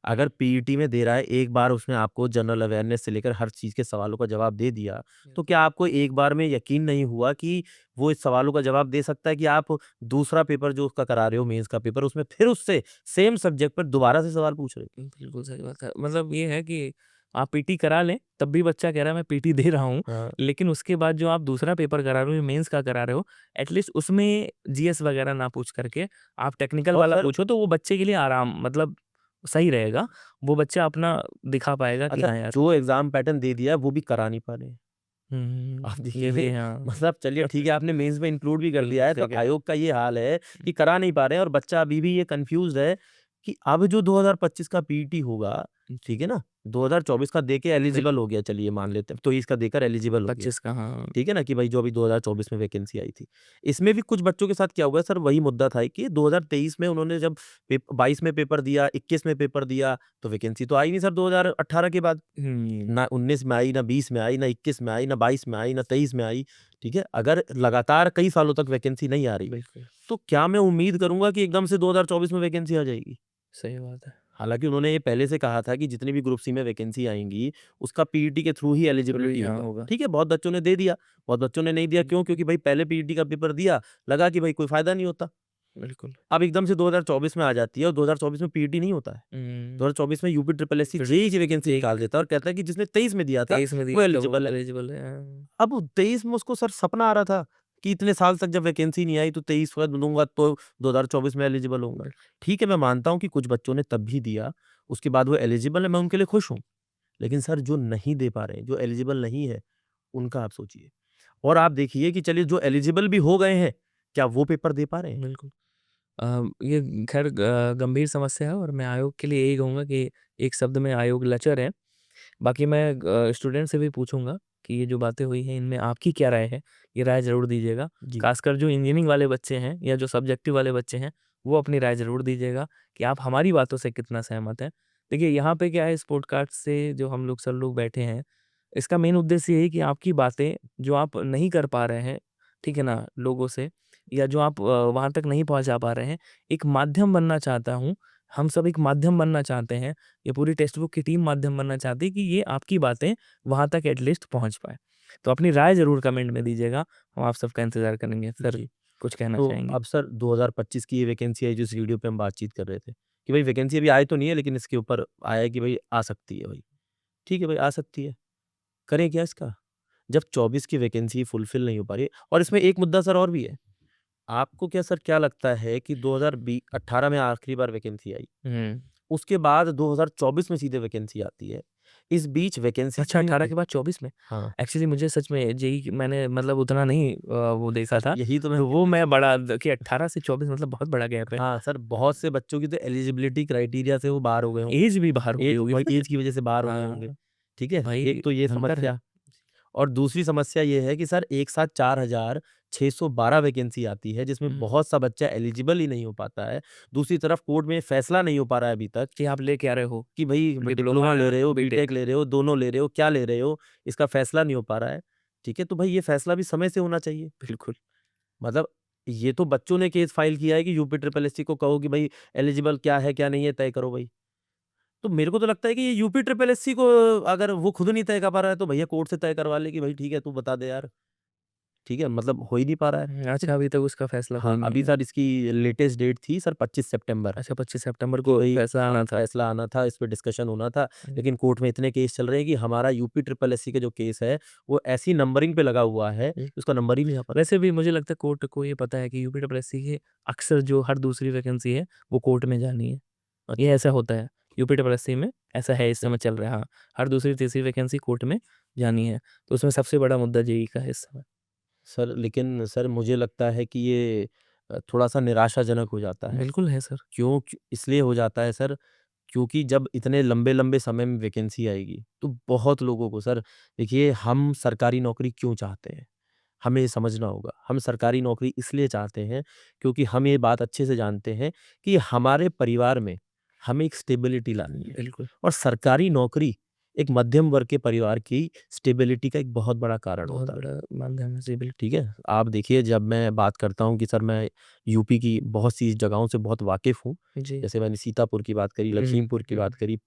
S1: अगर पीईटी में दे रहा है, एक बार उसने आपको जनरल अवेयरनेस से लेकर हर चीज़ के सवालों का जवाब दे दिया, तो क्या आपको एक बार में यकीन नहीं हुआ कि वो इस सवालों का जवाब दे सकता है कि आप दूसरा पेपर जो उसका करा रहे हो मेंस का पेपर, उसमें फिर उससे सेम सब्जेक्ट पर दोबारा से सवाल पूछ रहे हो?
S2: बिल्कुल सही बात है। मतलब ये है कि आप पीटी करा लें, तब भी बच्चा कह रहा है मैं पीटी दे रहा हूँ,
S1: हाँ।
S2: लेकिन उसके बाद जो आप दूसरा पेपर करा रहे हो, मेंस का करा रहे हो, एटलीस्ट उसमें जीएस वगैरह ना पूछ करके आप टेक्निकल
S1: और
S2: वाला
S1: सर
S2: पूछो, तो वो बच्चे के लिए आराम मतलब सही रहेगा। वो बच्चा अपना दिखा पाएगा कि
S1: अच्छा,
S2: हाँ यार।
S1: जो एग्ज़ाम पैटर्न दे दिया है, वो भी करा नहीं पा रहे हैं। आप
S2: ये भी
S1: देखिए
S2: है, हाँ।
S1: मतलब चलिए ठीक है, आपने मेंस में इंक्लूड भी कर दिया
S2: बिल्कुल
S1: है, तो
S2: सही कह रहे हैं।
S1: आयोग का ये हाल है कि करा नहीं पा रहे हैं और बच्चा अभी भी ये कन्फ्यूज़्ड है कि अब जो 2025 का पीईटी होगा, ठीक है ना? 2024 का देके एलिजिबल
S2: बिल्कुल,
S1: हो गया चलिए मान लेते हैं, तो इसका देकर एलिजिबल हो गया।
S2: 25 का, हाँ।
S1: ठीक है ना कि भाई जो अभी 2024 में वैकेंसी आई थी। इसमें भी कुछ बच्चों के साथ क्या हुआ है सर वही मुद्दा था कि 2023 में उन्होंने जब 22 में पेपर दिया, 21 में पेपर दिया, तो वैकेंसी तो आई नहीं सर 2018 के बाद।
S2: हुँ,
S1: ना 19 में आई, ना 20 में आई, ना 21 में आई, ना 22 में आई, ना 23 में आई, ठीक है? अगर लगातार कई सालों तक वैकेंसी नहीं आ रही,
S2: बिल्कुल,
S1: तो क्या मैं उम्मीद करूँगा कि एकदम से 2024 में वैकेंसी आ जाएगी?
S2: सही बात है।
S1: हालाँकि उन्होंने ये पहले से कहा था कि जितनी भी ग्रुप सी में वैकेंसी आएँगी, उसका पीईटी के थ्रू ही
S2: चलो
S1: एलिजिबिलिटी
S2: यहाँ
S1: होगा।
S2: होगा।
S1: ठीक है, बहुत बच्चों ने दे दिया, बहुत बच्चों ने नहीं दिया क्यों? क्योंकि भाई पहले पीईटी का पेपर दिया, लगा कि भाई कोई फ़ायदा नहीं होता।
S2: बिल्कुल।
S1: अब एकदम से 2024 में आ जाती है और 2024 में पीईटी नहीं होता है।
S2: हुँ,
S1: 2024 में यूपी ट्रिपल एससी
S2: फिर
S1: जेईई की वैकेंसी निकाल देता है और कहता है कि जिसने 23 में दिया था,
S2: 23 में
S1: वो
S2: दिया था वो
S1: एलिजिबल है।
S2: एलिजिबल है। हाँ।
S1: अब 23 में उसको सर सपना आ रहा था कि इतने साल तक जब वैकेंसी नहीं आई तो 23 में दूंगा तो 2024 में एलिजिबल होऊंगा। ठीक है, मैं मानता हूँ कि कुछ बच्चों ने तब भी दिया, उसके बाद वो एलिजिबल है, मैं उनके लिए खुश हूँ। लेकिन सर जो नहीं दे पा रहे हैं, जो एलिजिबल नहीं है, उनका आप सोचिए। और आप देखिए कि चलिए जो एलिजिबल भी हो गए हैं, क्या वो पेपर दे पा रहे हैं?
S2: बिल्कुल। ये खैर गंभीर समस्या है और मैं आयोग के लिए यही कहूँगा कि एक शब्द में आयोग लचर है। बाकी मैं स्टूडेंट से भी पूछूँगा कि ये जो बातें हुई हैं इनमें आपकी क्या राय है? ये राय ज़रूर दीजिएगा।
S1: जी,
S2: ख़ासकर जो इंजीनियरिंग वाले बच्चे हैं या जो सब्जेक्टिव वाले बच्चे हैं, वो अपनी राय ज़रूर दीजिएगा कि आप हमारी बातों से कितना सहमत हैं। देखिए यहाँ पे क्या है, इस पॉडकास्ट से जो हम लोग सब लोग बैठे हैं, इसका मेन उद्देश्य यही कि आपकी बातें जो आप नहीं कर पा रहे हैं, ठीक है ना, लोगों से या जो आप वहाँ तक नहीं पहुँचा पा रहे हैं, एक माध्यम बनना चाहता हूँ। हम सब एक माध्यम बनना चाहते हैं। ये पूरी टेक्स्ट बुक की टीम माध्यम बनना चाहती है कि ये आपकी बातें वहाँ तक एटलीस्ट पहुँच पाएँ। तो अपनी राय ज़रूर कमेंट में दीजिएगा, हम आप सबका इंतज़ार करेंगे। सर,
S1: जी।
S2: कुछ कहना
S1: तो
S2: चाहेंगे?
S1: अब सर 2025 की ये वैकेंसी आई जिस वीडियो पे हम बातचीत कर रहे थे, कि भाई वैकेंसी अभी आई तो नहीं है लेकिन इसके ऊपर आया है कि भाई आ सकती है भाई। ठीक है भाई, आ सकती है। करें क्या इसका? जब 24 की वैकेंसी फुलफिल नहीं हो पा रही है और इसमें एक मुद्दा सर और भी है। आपको क्या सर क्या लगता है कि 18 में आखिरी बार वैकेंसी आई,
S2: हुँ।
S1: उसके बाद 2024 में सीधे वैकेंसी आती है। इस बीच वैकेंसी
S2: अच्छा,
S1: जितनी
S2: 18
S1: होती
S2: के बाद 24 में?
S1: हाँ,
S2: एक्चुअली मुझे सच में जेईई मैंने मतलब उतना नहीं वो देखा
S1: सर
S2: था।
S1: यही तो मैं
S2: तो वो मैं बड़ा द कि 18 से 24 मतलब बहुत बड़ा गैप है।
S1: हाँ, सर बहुत से बच्चों की तो एलिजिबिलिटी क्राइटेरिया से वो बाहर हो गए होंगे।
S2: ऐज भी बाहर हो गई होगी।
S1: वही ऐज की वजह से बाहर हो गए होंगे।
S2: हाँ,
S1: ठीक है?
S2: भाई
S1: एक तो ये
S2: भयंकर है।
S1: समस्या और दूसरी समस्या ये है कि सर एक साथ 4,612 वैकेंसी आती है जिसमें
S2: हुँ।
S1: बहुत सा बच्चा एलिजिबल ही नहीं हो पाता है। दूसरी तरफ कोर्ट में फैसला नहीं हो पा रहा है अभी तक
S2: कि आप ले क्या रहे हो?
S1: कि भई
S2: डिप्लोमा
S1: डिप्लोमा ले
S2: या
S1: रहे हो, बीटेक
S2: बीटेक?
S1: ले रहे हो, दोनों ले रहे हो, क्या ले रहे हो? इसका फैसला नहीं हो पा रहा है। ठीक है? तो भई ये फैसला भी समय से होना चाहिए।
S2: बिल्कुल।
S1: मतलब ये तो बच्चों ने केस फाइल किया है कि यूपी ट्रिपल एससी को कहो कि भई एलिजिबल क्या है, क्या नहीं है, तय करो भई। तो मेरे को तो लगता है कि ये यूपी ट्रिपल एससी को अगर वो खुद नहीं तय कर पा रहा है तो भैया कोर्ट से तय करवा ले कि भई ठीक है, तू बता दे यार। ठीक है? मतलब हो ही नहीं पा रहा है। तो
S2: अच्छा, अभी तक उसका फैसला कोई
S1: हाँ,
S2: नहीं
S1: अभी
S2: है।
S1: सर इसकी लेटेस्ट डेट थी सर 25 सितंबर
S2: अच्छा, 25 सितंबर
S1: कि
S2: को
S1: भई
S2: फैसला
S1: हाँ,
S2: आना था।
S1: फैसला आना था, इस पे डिस्कशन होना था।
S2: हुँ,
S1: लेकिन कोर्ट में इतने केस चल रहे हैं कि हमारा यूपी ट्रिपल एससी का जो केस है, वो ऐसी नंबरिंग पे लगा हुआ है,
S2: हुँ।
S1: उसका नंबर ही नहीं आ पा रहा।
S2: वैसे भी मुझे लगता है कोर्ट को ये पता है कि यूपी डब्ल्यूएससी की अक्सर जो हर दूसरी वैकेंसी है, वो कोर्ट में जानी है। ये
S1: अच्छा।
S2: ऐसा होता है, यूपी डब्ल्यूएससी में ऐसा है, इस समय चल रहा है। हाँ, हर दूसरी तीसरी वैकेंसी कोर्ट में जानी है। तो उसमें सबसे बड़ा मुद्दा जेईई का है इस समय।
S1: सर लेकिन सर मुझे लगता है कि ये थोड़ा-सा निराशाजनक हो जाता है।
S2: बिल्कुल है सर।
S1: इसलिए हो जाता है सर क्योंकि जब इतने लंबे-लंबे समय में वैकेंसी आएगी, तो बहुत लोगों को सर देखिए हम सरकारी नौकरी क्यों चाहते हैं? हमें ये समझना होगा। हम सरकारी नौकरी इसलिए चाहते हैं क्योंकि हम ये बात अच्छे से जानते हैं कि हमारे परिवार में हमें एक स्टेबिलिटी लानी है
S2: बिल्कुल,
S1: और सरकारी नौकरी एक मध्यम वर्ग के परिवार की स्टेबिलिटी का एक बहुत बड़ा कारण
S2: बहुत
S1: होता है।
S2: बड़ा माध्यम है। जी, बिल्कुल।
S1: ठीक है? आप देखिए जब मैं बात करता हूँ कि सर मैं यूपी की बहुत सी जगहों से बहुत वाकिफ़ हूँ।
S2: जी।
S1: जैसे मैंने सीतापुर की बात करी,
S2: हुँ,
S1: लखीमपुर की बात
S2: हुँ।
S1: करी।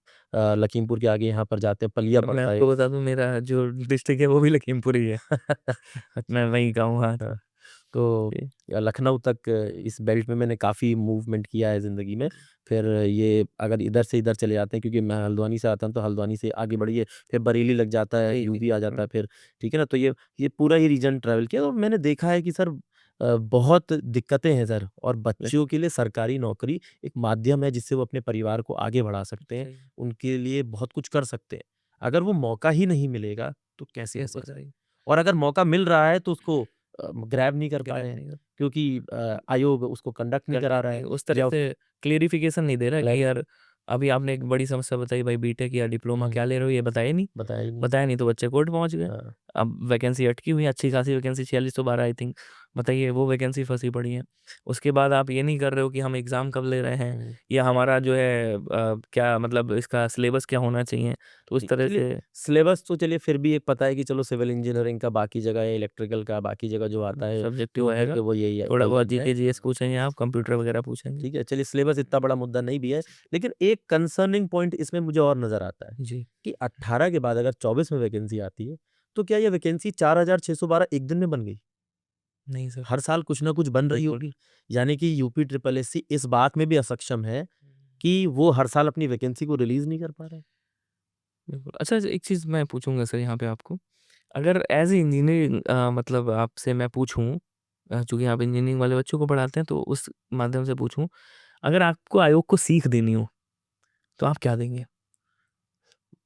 S1: लखीमपुर के आगे यहाँ पर जाते हैं पलिया
S2: मैं
S1: पड़ता है
S2: आपको
S1: एक।
S2: बता दूँ, मेरा जो डिस्ट्रिक्ट है वो भी लखीमपुर ही है। मैं
S1: अच्छा।
S2: वहीं का हूँ। हाँ,
S1: हाँ, तो
S2: जी।
S1: लखनऊ तक इस बेल्ट में मैंने काफ़ी मूवमेंट किया है ज़िंदगी में। फिर ये अगर इधर से इधर चले जाते हैं क्योंकि मैं हल्द्वानी से आता हूँ, तो हल्द्वानी से आगे बढ़िए, फिर बरेली लग जाता है,
S2: जी, जी।
S1: यूपी आ जाता
S2: हुँ,
S1: है फिर, ठीक है ना? तो ये पूरा ही रीजन ट्रैवल किया और मैंने देखा है कि सर बहुत दिक्कतें हैं सर और बच्चों के लिए सरकारी नौकरी एक माध्यम है जिससे वो अपने परिवार को आगे बढ़ा सकते हैं,
S2: सही
S1: उनके लिए बहुत कुछ कर सकते हैं। अगर वो मौका ही नहीं मिलेगा, तो कैसे
S2: कैसे
S1: होगा सर?
S2: करेंगे?
S1: और अगर मौका मिल रहा है तो उसको ग्रैब नहीं कर पा
S2: ग्रैब
S1: रहे हैं
S2: नहीं कर
S1: क्योंकि आयोग उसको कंडक्ट नहीं करा
S2: कंडक्ट
S1: रहा
S2: नहीं
S1: है
S2: उस तरह
S1: या
S2: से क्लेरिफ़िकेशन नहीं दे रहा कि यार अभी आपने एक बड़ी समस्या बताई भाई बीटेक या डिप्लोमा
S1: हुँ,
S2: क्या ले रहे हो ये बताया नहीं।
S1: बताया ही नहीं।
S2: बताया नहीं तो बच्चे कोर्ट पहुँच गए।
S1: हाँ,
S2: अब वैकेंसी अटकी हुई है, अच्छी खासी वैकेंसी 4612 आई थिंक। बताइए वो वैकेंसी फँसी पड़ी है। उसके बाद आप ये नहीं कर रहे हो कि हम एग्ज़ाम कब ले रहे हैं
S1: हुँ।
S2: या हमारा जो है क्या मतलब इसका सिलेबस क्या होना चाहिए। तो उस
S1: जी,
S2: तरह
S1: चलिए
S2: से
S1: सिलेबस तो चलिए फिर भी एक पता है कि चलो सिविल इंजीनियरिंग का बाकी जगह है, इलेक्ट्रिकल का बाकी जगह जो आता है
S2: सब्जेक्टिव
S1: यूपी
S2: आएगा।
S1: पे वो यही है
S2: थोड़ा
S1: वही
S2: बहुत
S1: आता है।
S2: जीके, जीएस पूछेंगे आप, कंप्यूटर वगैरह पूछेंगे।
S1: ठीक है, चलिए सिलेबस इतना बड़ा मुद्दा नहीं भी है, लेकिन एक कंसर्निंग पॉइंट इसमें मुझे और नज़र आता है
S2: जी।
S1: कि 18 के बाद अगर 24 में वैकेंसी आती है, तो क्या ये वैकेंसी 4612 एक दिन में बन गई?
S2: नहीं सर।
S1: हर साल कुछ ना कुछ बन रही
S2: बिल्कुल।
S1: होगी। यानी कि यूपी ट्रिपल एससी इस बात में भी असक्षम है कि वो हर साल अपनी वैकेंसी को रिलीज़ नहीं कर पा रहा है।
S2: बिल्कुल। अच्छा एक चीज़ मैं पूछूँगा सर यहाँ पे आपको, अगर एज़ ए इंजीनियरिंग मतलब आपसे मैं पूछूँ चूँकि आप इंजीनियरिंग वाले बच्चों को पढ़ाते हैं तो उस माध्यम से पूछूँ, अगर आपको आयोग को सीख देनी हो, तो आप क्या देंगे?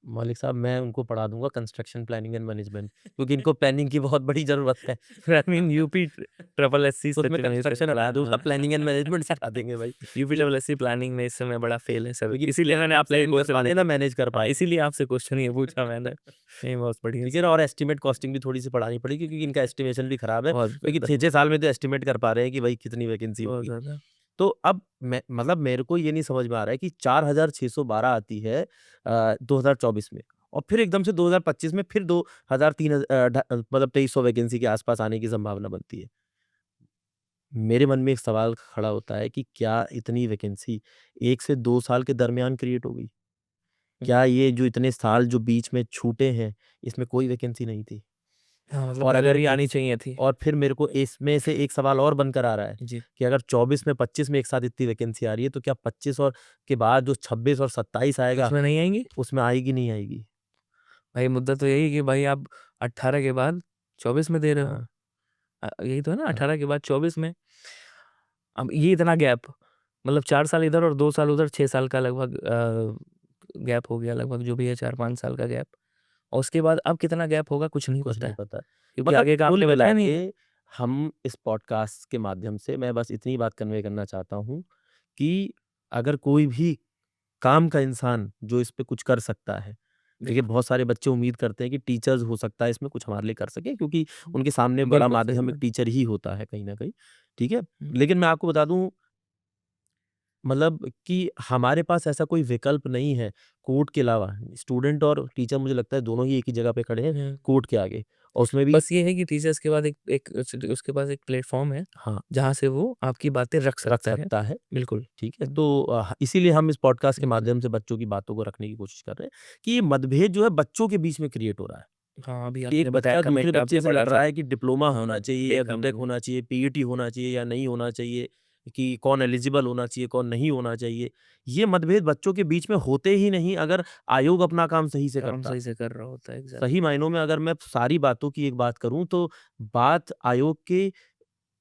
S1: मौलिक साहब, मैं उनको पढ़ा दूँगा कंस्ट्रक्शन प्लानिंग एंड मैनेजमेंट, क्योंकि इनको प्लानिंग की बहुत बड़ी ज़रूरत है।
S2: I mean UP triple SC
S1: तो उसमें
S2: सच में
S1: कंस्ट्रक्शन हटा दूँगा,
S2: हाँ,
S1: प्लानिंग एंड मैनेजमेंट सिखा देंगे भाई।
S2: यूपी
S1: ये
S2: ट्रिपल एससी प्लानिंग में इस समय बड़ा फेल है सर।
S1: क्योंकि
S2: इसीलिए मैंने आपसे
S1: कर
S2: क्वेश्चन
S1: पाते हैं ना, मैनेज कर
S2: हाँ,
S1: पाएँ।
S2: इसीलिए आपसे क्वेश्चन ये पूछा मैंने। नहीं, बहुत बढ़िया
S1: ठीक है ना, और एस्टीमेट कॉस्टिंग भी थोड़ी-सी पढ़ानी पड़ेगी, क्योंकि इनका एस्टिमेशन भी खराब है,
S2: बहुत
S1: क्योंकि
S2: ज़्यादा,
S1: 6-6 साल में तो एस्टिमेट कर पा रहे हैं कि भाई कितनी वैकेंसी
S2: बहुत
S1: होगी।
S2: ज़्यादा।
S1: तो अब मैं मतलब मेरे को ये नहीं समझ में आ रहा है कि 4612 आती है 2024 में, और फिर एकदम से 2025 में फिर 2000 मतलब 2300 वैकेंसी के आस-पास आने की संभावना बनती है। मेरे मन में एक सवाल खड़ा होता है कि क्या इतनी वैकेंसी 1 से 2 साल के दरमियान क्रिएट हो गई?
S2: हुँ,
S1: क्या ये जो इतने साल जो बीच में छूटे हैं, इसमें कोई वैकेंसी नहीं थी?
S2: हाँ, मतलब
S1: और
S2: पहले
S1: अगर
S2: भी आनी
S1: इस
S2: चाहिए थी।
S1: और फिर मेरे को इसमें से एक सवाल और बनकर आ रहा है
S2: जी,
S1: कि अगर 24 में 25 में एक साथ इतनी वैकेंसी आ रही है, तो क्या 25 और के बाद जो 26 और 27 आएगा,
S2: उसमें नहीं आएँगी?
S1: उसमें आएगी नहीं आएगी?
S2: भाई मुद्दा तो यही है कि भाई आप 18 के बाद 24 में दे रहे हो।
S1: हाँ,
S2: यही तो है ना
S1: हाँ,
S2: 18 के बाद 24 में। अब ये इतना गैप मतलब 4 साल इधर और 2 साल उधर 6 साल का लगभग गैप हो गया लगभग जो भी है 4-5 साल का गैप। और उसके बाद अब कितना गैप होगा कुछ नहीं
S1: कुछ
S2: पता
S1: नहीं
S2: है।
S1: पता।
S2: क्योंकि
S1: मतलब
S2: आगे का
S1: कुल
S2: आपने
S1: मिला
S2: बताया नहीं
S1: के
S2: है।
S1: हम इस पॉडकास्ट के माध्यम से मैं बस इतनी बात कन्वे करना चाहता हूँ कि अगर कोई भी काम का इंसान जो इस पे कुछ कर सकता है। देखिए,
S2: बिल्कुल,
S1: बहुत सारे बच्चे उम्मीद करते हैं कि टीचर्स हो सकता है इसमें कुछ हमारे लिए कर सके, क्योंकि उनके सामने बड़ा
S2: बिल्कुल सही
S1: माध्यम एक
S2: बात।
S1: टीचर ही होता है कहीं न कहीं, ठीक है?
S2: हुँ,
S1: लेकिन मैं आपको बता दूँ, मतलब कि हमारे पास ऐसा कोई विकल्प नहीं है कोर्ट के अलावा। स्टूडेंट और टीचर मुझे लगता है दोनों ही एक ही जगह पे खड़े हैं,
S2: हुँ।
S1: कोर्ट के आगे, और उसमें भी
S2: बस ये है कि टीचर्स के बाद एक एक उस उसके पास एक प्लेटफ़ॉर्म है,
S1: हाँ,
S2: जहाँ से वो आपकी बातें रख
S1: रख
S2: सकता है।
S1: सकता है।
S2: बिल्कुल।
S1: ठीक है?
S2: हुँ,
S1: तो इसीलिए हम इस पॉडकास्ट के
S2: हुँ।
S1: माध्यम से बच्चों की बातों को रखने की कोशिश कर रहे हैं कि ये मतभेद जो है बच्चों के बीच में क्रिएट हो रहा है।
S2: हाँ, अभी
S1: कि
S2: आपने
S1: एक
S2: बताया
S1: बच्चा दूसरे
S2: कमेंट
S1: बच्चे
S2: आपने
S1: से
S2: पढ़ा
S1: लड़
S2: था।
S1: रहा है कि डिप्लोमा होना चाहिए या
S2: एक
S1: बीटेक होना चाहिए, पीईटी होना चाहिए या नहीं होना चाहिए, कि कौन एलिजिबल होना चाहिए, कौन नहीं होना चाहिए। ये मतभेद बच्चों के बीच में होते ही नहीं, अगर आयोग अपना काम सही से
S2: काम
S1: करता।
S2: सही से कर रहा होता है, एग्ज़ैक्ट
S1: सही मायनों में अगर मैं सारी बातों की एक बात करूँ, तो बात आयोग के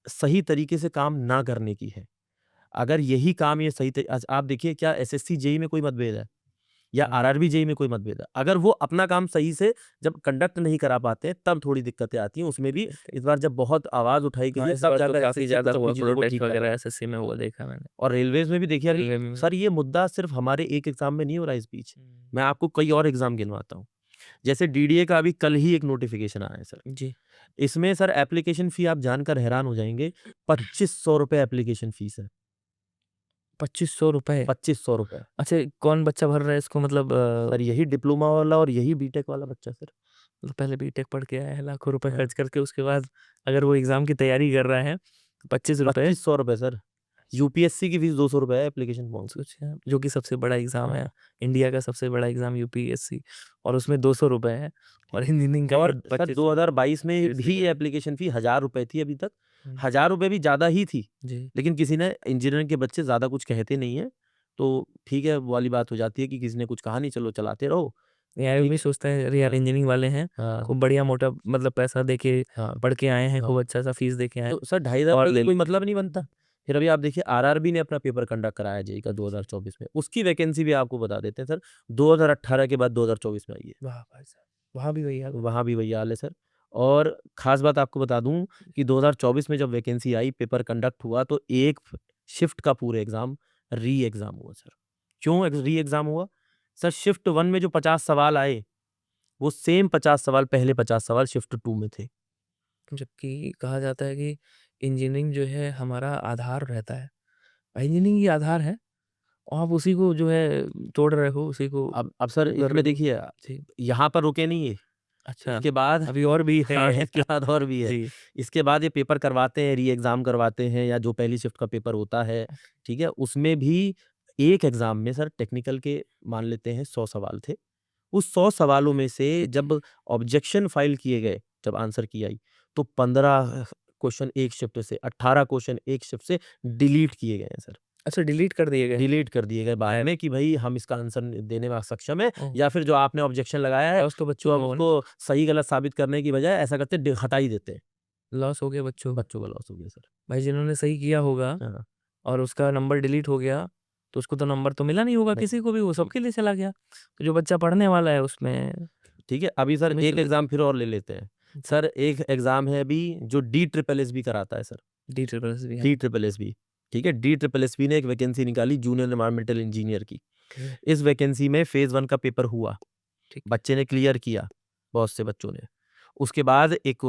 S1: सही तरीके से काम ना करने की है। अगर यही काम ये सही त आज आप देखिए, क्या एसएससी, जेईई में कोई मतभेद है? या
S2: हाँ,
S1: आरआरबी, जेईई में कोई मतभेद है? अगर वो अपना काम सही से जब कंडक्ट नहीं करा पाते हैं, तब थोड़ी दिक्कतें आती हैं। उसमें भी
S2: ओके।
S1: इस बार जब बहुत आवाज़ उठाई गई
S2: हाँ,
S1: है,
S2: इस
S1: तब
S2: बार तो
S1: जाकर
S2: काफ़ी
S1: एसएससी
S2: ज़्यादा
S1: कुछ
S2: हुआ
S1: अपनी चीज़ों को
S2: प्रोटेस्ट
S1: ठीक कर रहा
S2: वगैरह
S1: है।
S2: एसएससी में हुआ देखा मैंने।
S1: और रेलवेज़ में भी देखिए, अरे
S2: रेलवे में
S1: सर, ये मुद्दा सिर्फ़ हमारे एक एग्ज़ाम में नहीं हो रहा है इस बीच।
S2: हुँ,
S1: मैं आपको कई और एग्ज़ाम गिनवाता हूँ। जैसे डीडीए का अभी कल ही एक नोटिफ़िकेशन आया है सर।
S2: जी।
S1: इसमें सर एप्लीकेशन फ़ी आप जानकर हैरान हो जाएँगे, ₹2500 एप्लीकेशन फ़ीस है।
S2: ₹2500
S1: ₹2500।
S2: अच्छा, कौन बच्चा भर रहा है इसको मतलब
S1: सर यही डिप्लोमा वाला और यही बीटेक वाला बच्चा सर।
S2: मतलब पहले बीटेक पढ़ के आया है लाखों रुपए
S1: हाँ।
S2: खर्च करके उसके बाद अगर वो एग्ज़ाम की तैयारी कर रहा है, ₹25
S1: ₹2500 सर। यूपीएससी की फ़ीस ₹200 है एप्लीकेशन फॉर्म की।
S2: सोचिए आप, जो कि सबसे बड़ा एग्ज़ाम है,
S1: हाँ।
S2: इंडिया का सबसे बड़ा एग्ज़ाम यूपीएससी और उसमें ₹200 है और
S1: ठीक
S2: इंजीनियरिंग का
S1: है। और
S2: फिर
S1: सर
S2: 2500
S1: 2022 में
S2: सीरियसली
S1: भी
S2: कर
S1: ये एप्लीकेशन फ़ी ₹1000 थी अभी तक।
S2: हुँ,
S1: ₹1000 भी ज़्यादा ही थी,
S2: जी।
S1: लेकिन किसी ने, इंजीनियरिंग के बच्चे ज़्यादा कुछ कहते नहीं हैं, तो ठीक है, वो वाली बात हो जाती है कि किसी ने कुछ कहा नहीं, चलो चलाते रहो,
S2: एआई
S1: ठीक
S2: भी
S1: है।
S2: सोचता है अरे यार
S1: हाँ,
S2: इंजीनियरिंग वाले हैं,
S1: हाँ,
S2: खूब बढ़िया मोटा मतलब पैसा दे के
S1: हाँ,
S2: पढ़ के आए हैं,
S1: हाँ।
S2: खूब अच्छा-सा फीस दे के आए
S1: तो
S2: हैं
S1: सर 2500
S2: और
S1: का
S2: ले
S1: कोई
S2: लेते
S1: मतलब
S2: हैं।
S1: नहीं बनता। फिर अभी आप देखिए, आरआरबी ने अपना पेपर कंडक्ट कराया जेईई का 2024 में। उसकी वैकेंसी भी आपको बता देते हैं सर, 2018 के बाद 2024 में आई है।
S2: वाह भाई साहब! वहाँ भी वही हाल है।
S1: वहाँ भी वही हाल है सर। और ख़ास बात आपको बता दूँ कि 2024 में जब वैकेंसी आई, पेपर कंडक्ट हुआ, तो एक शिफ्ट का पूरे एग्ज़ाम री-एग्ज़ाम हुआ सर। क्यों री-एग्ज़ाम हुआ? सर शिफ्ट 1 में जो 50 सवाल आए, वो सेम 50 सवाल, पहले 50 सवाल शिफ्ट 2 में थे।
S2: जबकि कहा जाता है कि इंजीनियरिंग जो है हमारा आधार रहता है। इंजीनियरिंग ही आधार है और आप उसी को जो है तोड़ रहे हो, उसी को
S1: अब सर
S2: कर रहे
S1: इसमें
S2: हो।
S1: देखिए,
S2: जी,
S1: यहाँ पर रुके नहीं ये।
S2: अच्छा,
S1: इसके बाद
S2: अभी और भी है।
S1: हाँ, इसके बाद और भी है।
S2: जी,
S1: इसके बाद ये पेपर करवाते हैं, री-एग्ज़ाम करवाते हैं, या जो पहली शिफ्ट का पेपर होता है, ठीक है? उसमें भी एक एग्ज़ाम में सर टेक्निकल के मान लेते हैं 100 सवाल थे। उस 100 सवालों में से जब ऑब्जेक्शन फाइल किए गए, जब आंसर की आई, तो 15 क्वेश्चन एक शिफ्ट से, 18 क्वेश्चन एक शिफ्ट से डिलीट किए गए हैं सर।
S2: अच्छा डिलीट कर दिए गए।
S1: डिलीट कर दिए गए बाद में कि भई हम इसका आंसर देने में सक्षम हैं,
S2: ओह!
S1: या फिर जो आपने ऑब्जेक्शन लगाया है,
S2: क्या उसको बच्चों
S1: तो
S2: को
S1: अब उसको सही गलत साबित करने की बजाय ऐसा करते हैं, हटा ही देते हैं।
S2: लॉस हो गया बच्चों का।
S1: बच्चों का लॉस हो गया सर।
S2: भाई जिन्होंने सही किया होगा
S1: हाँ,
S2: और उसका नंबर डिलीट हो गया, तो उसको तो नंबर तो मिला नहीं होगा
S1: नहीं,
S2: किसी को भी, वो
S1: नहीं,
S2: सबके लिए चला गया। तो जो बच्चा पढ़ने वाला है उसमें
S1: ठीक है। अभी सर
S2: मिस
S1: एक एग्ज़ाम फिर और ले लेते हैं।
S2: जी,
S1: सर एक एग्ज़ाम है अभी जो डी ट्रिपल एसबी कराता है सर,
S2: डी ट्रिपल्स भी है।
S1: डी ट्रिपल एसबी, ठीक है? डी ट्रिपल एसबी ने एक वैकेंसी निकाली जूनियर एनवायरमेंटल इंजीनियर की।
S2: ओके,
S1: इस वैकेंसी में फेज़ 1 का पेपर हुआ,
S2: ठीक है।
S1: बच्चे ने क्लियर किया, बहुत से बच्चों ने। उसके बाद एक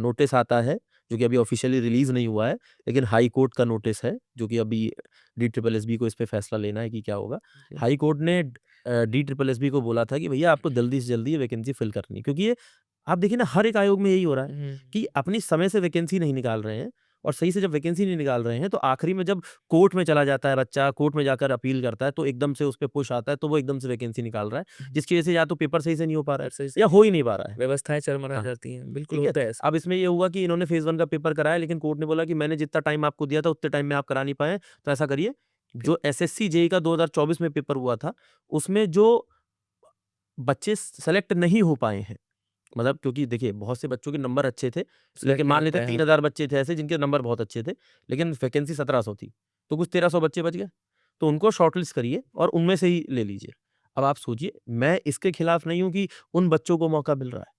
S1: नोटिस आता है, जो कि अभी ऑफ़िशियली रिलीज़ नहीं हुआ है, लेकिन हाई कोर्ट का नोटिस है, जो कि अभी डी ट्रिपल एसबी को इस पे फैसला लेना है कि क्या होगा।
S2: जी।
S1: हाई कोर्ट ने डी ट्रिपल एसबी को बोला था कि भैया आपको जल्दी से जल्दी ये वैकेंसी फिल करनी है, क्योंकि ये आप देखिए ना हर एक आयोग में यही हो रहा है
S2: हुँ,
S1: कि अपनी समय से वैकेंसी नहीं निकाल रहे हैं, और सही से जब वैकेंसी नहीं निकाल रहे हैं तो आखिरी में जब कोर्ट में चला जाता है बच्चा, कोर्ट में जाकर अपील करता है तो एकदम से उस पे पुश आता है, तो वो एकदम से वैकेंसी निकाल रहा है,
S2: हुँ,
S1: जिसकी वजह से या तो पेपर सही से नहीं हो पा रहा है
S2: और सही से
S1: या हो ही नहीं पा रहा है।
S2: व्यवस्थाएँ चरमरा
S1: हाँ,
S2: जाती हैं। बिल्कुल
S1: ठीक है।
S2: होता है ऐसा।
S1: अब इसमें ये हुआ कि इन्होंने फेज़ 1 का पेपर कराया, लेकिन कोर्ट ने बोला कि मैंने जितना टाइम आपको दिया था उतने टाइम में आप करा नहीं पाए, तो ऐसा करिए,
S2: फिर
S1: जो एसएससी जेईई का 2024 में पेपर हुआ था, उसमें जो बच्चे सेलेक्ट नहीं हो पाए हैं, मतलब क्योंकि देखिए बहुत से बच्चों के नंबर अच्छे थे, लेकिन
S2: सिलेक्ट नहीं
S1: मान
S2: हो
S1: लेते
S2: पाए
S1: हैं
S2: हैं।
S1: 3000 बच्चे थे ऐसे जिनके नंबर बहुत अच्छे थे, लेकिन वैकेंसी 1700 थी, तो कुछ 1300 बच्चे बच गए, तो उनको शॉर्टलिस्ट करिए और उनमें से ही ले लीजिए। अब आप सोचिए, मैं इसके खिलाफ नहीं हूँ कि उन बच्चों को मौका मिल रहा है,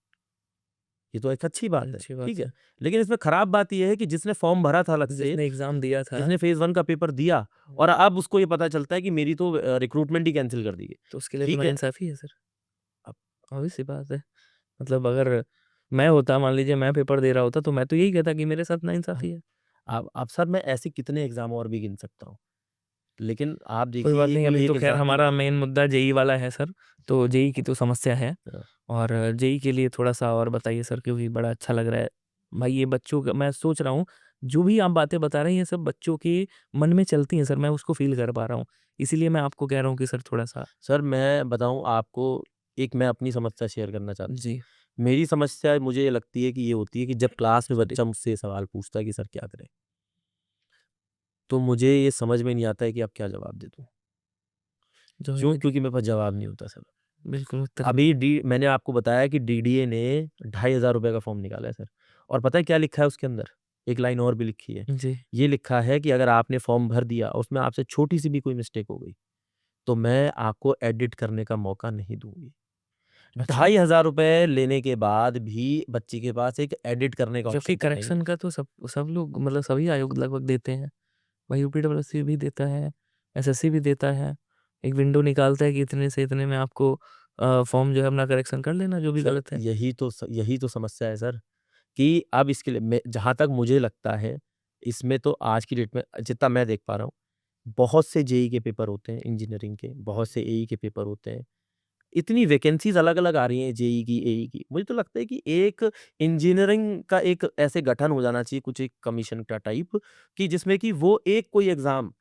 S1: ये तो एक अच्छी बात है,
S2: अच्छी
S1: ठीक
S2: बात
S1: है?
S2: है।
S1: लेकिन इसमें खराब बात ये है कि जिसने फॉर्म भरा था अलग से,
S2: जिसने एग्ज़ाम दिया था,
S1: जिसने फेज़ 1 का पेपर दिया,
S2: हुँ,
S1: और अब उसको ये पता चलता है कि मेरी तो रिक्रूटमेंट ही कैंसल कर दी गई।
S2: तो उसके लिए तो
S1: ठीक है,
S2: नाइंसाफ़ी है सर।
S1: अब
S2: ऑब्वियस सी बात है। मतलब अगर मैं होता, मान लीजिए मैं पेपर दे रहा होता, तो मैं तो यही कहता कि मेरे साथ
S1: हाँ,
S2: नाइंसाफ़ी है।
S1: अब सर मैं ऐसे कितने एग्ज़ाम और भी गिन सकता हूँ। लेकिन आप
S2: कोई
S1: देखिए
S2: बात
S1: ये
S2: नहीं,
S1: कोई
S2: अभी
S1: एक
S2: तो ख़ैर
S1: एग्ज़ाम नहीं
S2: हमारा
S1: है।
S2: मेन मुद्दा जेईई वाला है सर, तो जेईई की तो समस्या है।
S1: हाँ,
S2: और जेईई के लिए थोड़ा-सा और बताइए सर, क्योंकि बड़ा अच्छा लग रहा है। भाई ये बच्चों का मैं सोच रहा हूँ, जो भी आप बातें बता रहे हैं, ये सब बच्चों के मन में चलती हैं सर, मैं उसको फ़ील कर पा रहा हूँ। इसीलिए मैं आपको कह रहा हूँ कि सर थोड़ा-सा
S1: सर मैं बताऊँ आपको, एक मैं अपनी समस्या शेयर करना चाहता हूँ।
S2: जी,
S1: मेरी समस्या मुझे ये लगती है कि ये होती है कि जब क्लास में
S2: सॉरी।
S1: बच्चा मुझसे ये सवाल पूछता है कि सर क्या करें? तो मुझे ये समझ में नहीं आता है कि अब क्या जवाब दे दूँ?
S2: जो है
S1: क्यों?
S2: कि
S1: क्योंकि मेरे पास जवाब नहीं होता सर।
S2: बिल्कुल उत्तर
S1: अभी डी मैंने आपको बताया कि डीडीए ने ₹2500 का फॉर्म निकाला है सर, और पता है क्या लिखा है उसके अंदर? एक लाइन और भी लिखी है।
S2: जी,
S1: ये लिखा है कि अगर आपने फॉर्म भर दिया और उसमें आपसे छोटी-सी भी कोई मिस्टेक हो गई, तो मैं आपको एडिट करने का मौका नहीं दूँगी।
S2: अच्छा।
S1: ₹2500 लेने के बाद भी बच्चे के पास एक एडिट करने का
S2: जबकि
S1: ऑप्शन तक नहीं है।
S2: करेक्शन का तो सब सब लोग, मतलब सभी आयोग लगभग देते हैं। वही यूपीडब्ल्यूएससी भी देता है, एसएससी भी देता है। एक विंडो निकालता है कि इतने से इतने में आपको फॉर्म जो है अपना करेक्शन कर लेना जो भी
S1: सर
S2: गलत है।
S1: यही तो समस्या है सर, कि अब इसके लिए मैं जहाँ तक मुझे लगता है, इसमें तो आज की डेट में जितना मैं देख पा रहा हूँ, बहुत से जेईई के पेपर होते हैं इंजीनियरिंग के, बहुत से एई के पेपर होते हैं। इतनी वैकेंसीज़ अलग-अलग आ रही हैं जेईई की, एई की। मुझे तो लगता है कि एक इंजीनियरिंग का एक ऐसे गठन हो जाना चाहिए, कुछ एक कमीशन का टाइप, कि जिसमें कि वो एक कोई एग्ज़ाम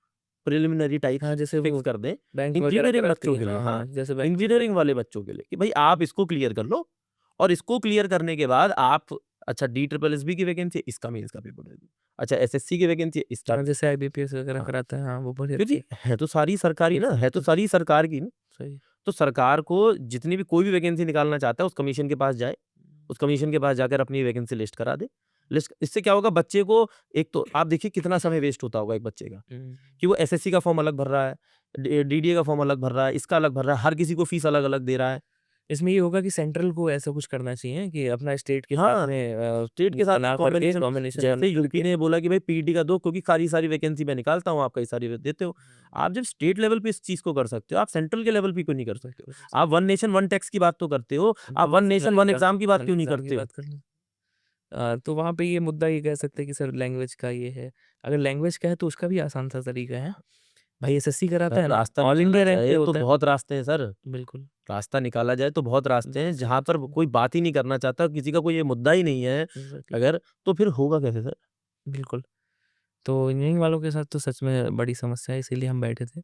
S1: प्रिलिमिनरी टाइप
S2: हाँ, जैसे
S1: फिक्स
S2: वो
S1: कर दें,
S2: बैंक वगैरह
S1: इंजीनियरिंग
S2: कराती
S1: बच्चों
S2: है।
S1: के लिए,
S2: हाँ,
S1: हाँ,
S2: हाँ, जैसे बैंक
S1: इंजीनियरिंग वाले बच्चों के लिए कि भई आप इसको क्लियर कर लो, और इसको क्लियर करने के बाद आप, अच्छा डी ट्रिपल एसबी की वैकेंसी है, इसका मेंस का पेपर दे दो। अच्छा एसएससी की वैकेंसी है, इसका,
S2: हाँ, जैसे आईबीपीएस वगैरह
S1: हाँ,
S2: कराता है, हाँ, वो बड़ी अच्छी
S1: क्योंकि
S2: है।
S1: है तो सारी सरकारी ना, है तो
S2: बिल्कुल,
S1: सारी सरकार की ना।
S2: सही।
S1: तो सरकार को जितनी भी कोई भी वैकेंसी निकालना चाहता है उस कमीशन के पास जाए, उस कमीशन के पास जाकर अपनी वैकेंसी लिस्ट करा दे। लिस्ट इससे क्या होगा बच्चे को, एक तो आप देखिए कितना समय वेस्ट होता होगा एक बच्चे का,
S2: हुँ।
S1: कि वो एसएससी का फॉर्म अलग भर रहा है, डीडीए का फॉर्म अलग भर रहा है, इसका अलग भर रहा है, हर किसी को फीस अलग-अलग दे रहा है।
S2: इसमें ये होगा कि सेंट्रल को ऐसा कुछ करना चाहिए कि अपना स्टेट के साथ
S1: हाँ,
S2: में
S1: स्टेट के साथ
S2: बना करके
S1: कॉम्बिनेशन,
S2: कॉम्बिनेशन बना
S1: जैसे यूपी
S2: करके
S1: ने बोला कि भाई पीटी का दो क्योंकि सारी वैकेंसी मैं निकालता हूँ, आप कई सारी देते हो। आप जब स्टेट लेवल पे इस चीज़ को कर सकते हो, आप सेंट्रल के लेवल पे क्यों नहीं कर सकते हो?
S2: बिल्कुल,
S1: आप वन नेशन वन टैक्स की बात तो करते हो, आप
S2: तो
S1: वन
S2: वही
S1: नेशन वन एग्ज़ाम की बात
S2: वन
S1: क्यों नहीं
S2: एग्ज़ाम की
S1: करते हो?
S2: बात कर लें। तो वहाँ पे ये मुद्दा ये कह सकते हैं कि सर लैंग्वेज का ये है। अगर लैंग्वेज का है तो उसका भी आसान सा तरीका है। भाई एसएससी कराता है ना,
S1: रास्ता
S2: ऑल
S1: निकाला
S2: इंडिया रैंक पे
S1: जाए तो
S2: होता है।
S1: बहुत रास्ते हैं सर।
S2: बिल्कुल।
S1: रास्ता निकाला जाए तो बहुत रास्ते हैं,
S2: जी,
S1: जहाँ पर
S2: जी,
S1: कोई बात ही नहीं करना चाहता, किसी का कोई ये मुद्दा ही नहीं है
S2: एग्ज़ैक्टली,
S1: अगर, तो फिर होगा कैसे सर?
S2: बिल्कुल। तो इंजीनियरिंग वालों के साथ तो सच में बड़ी समस्या है, इसीलिए हम बैठे थे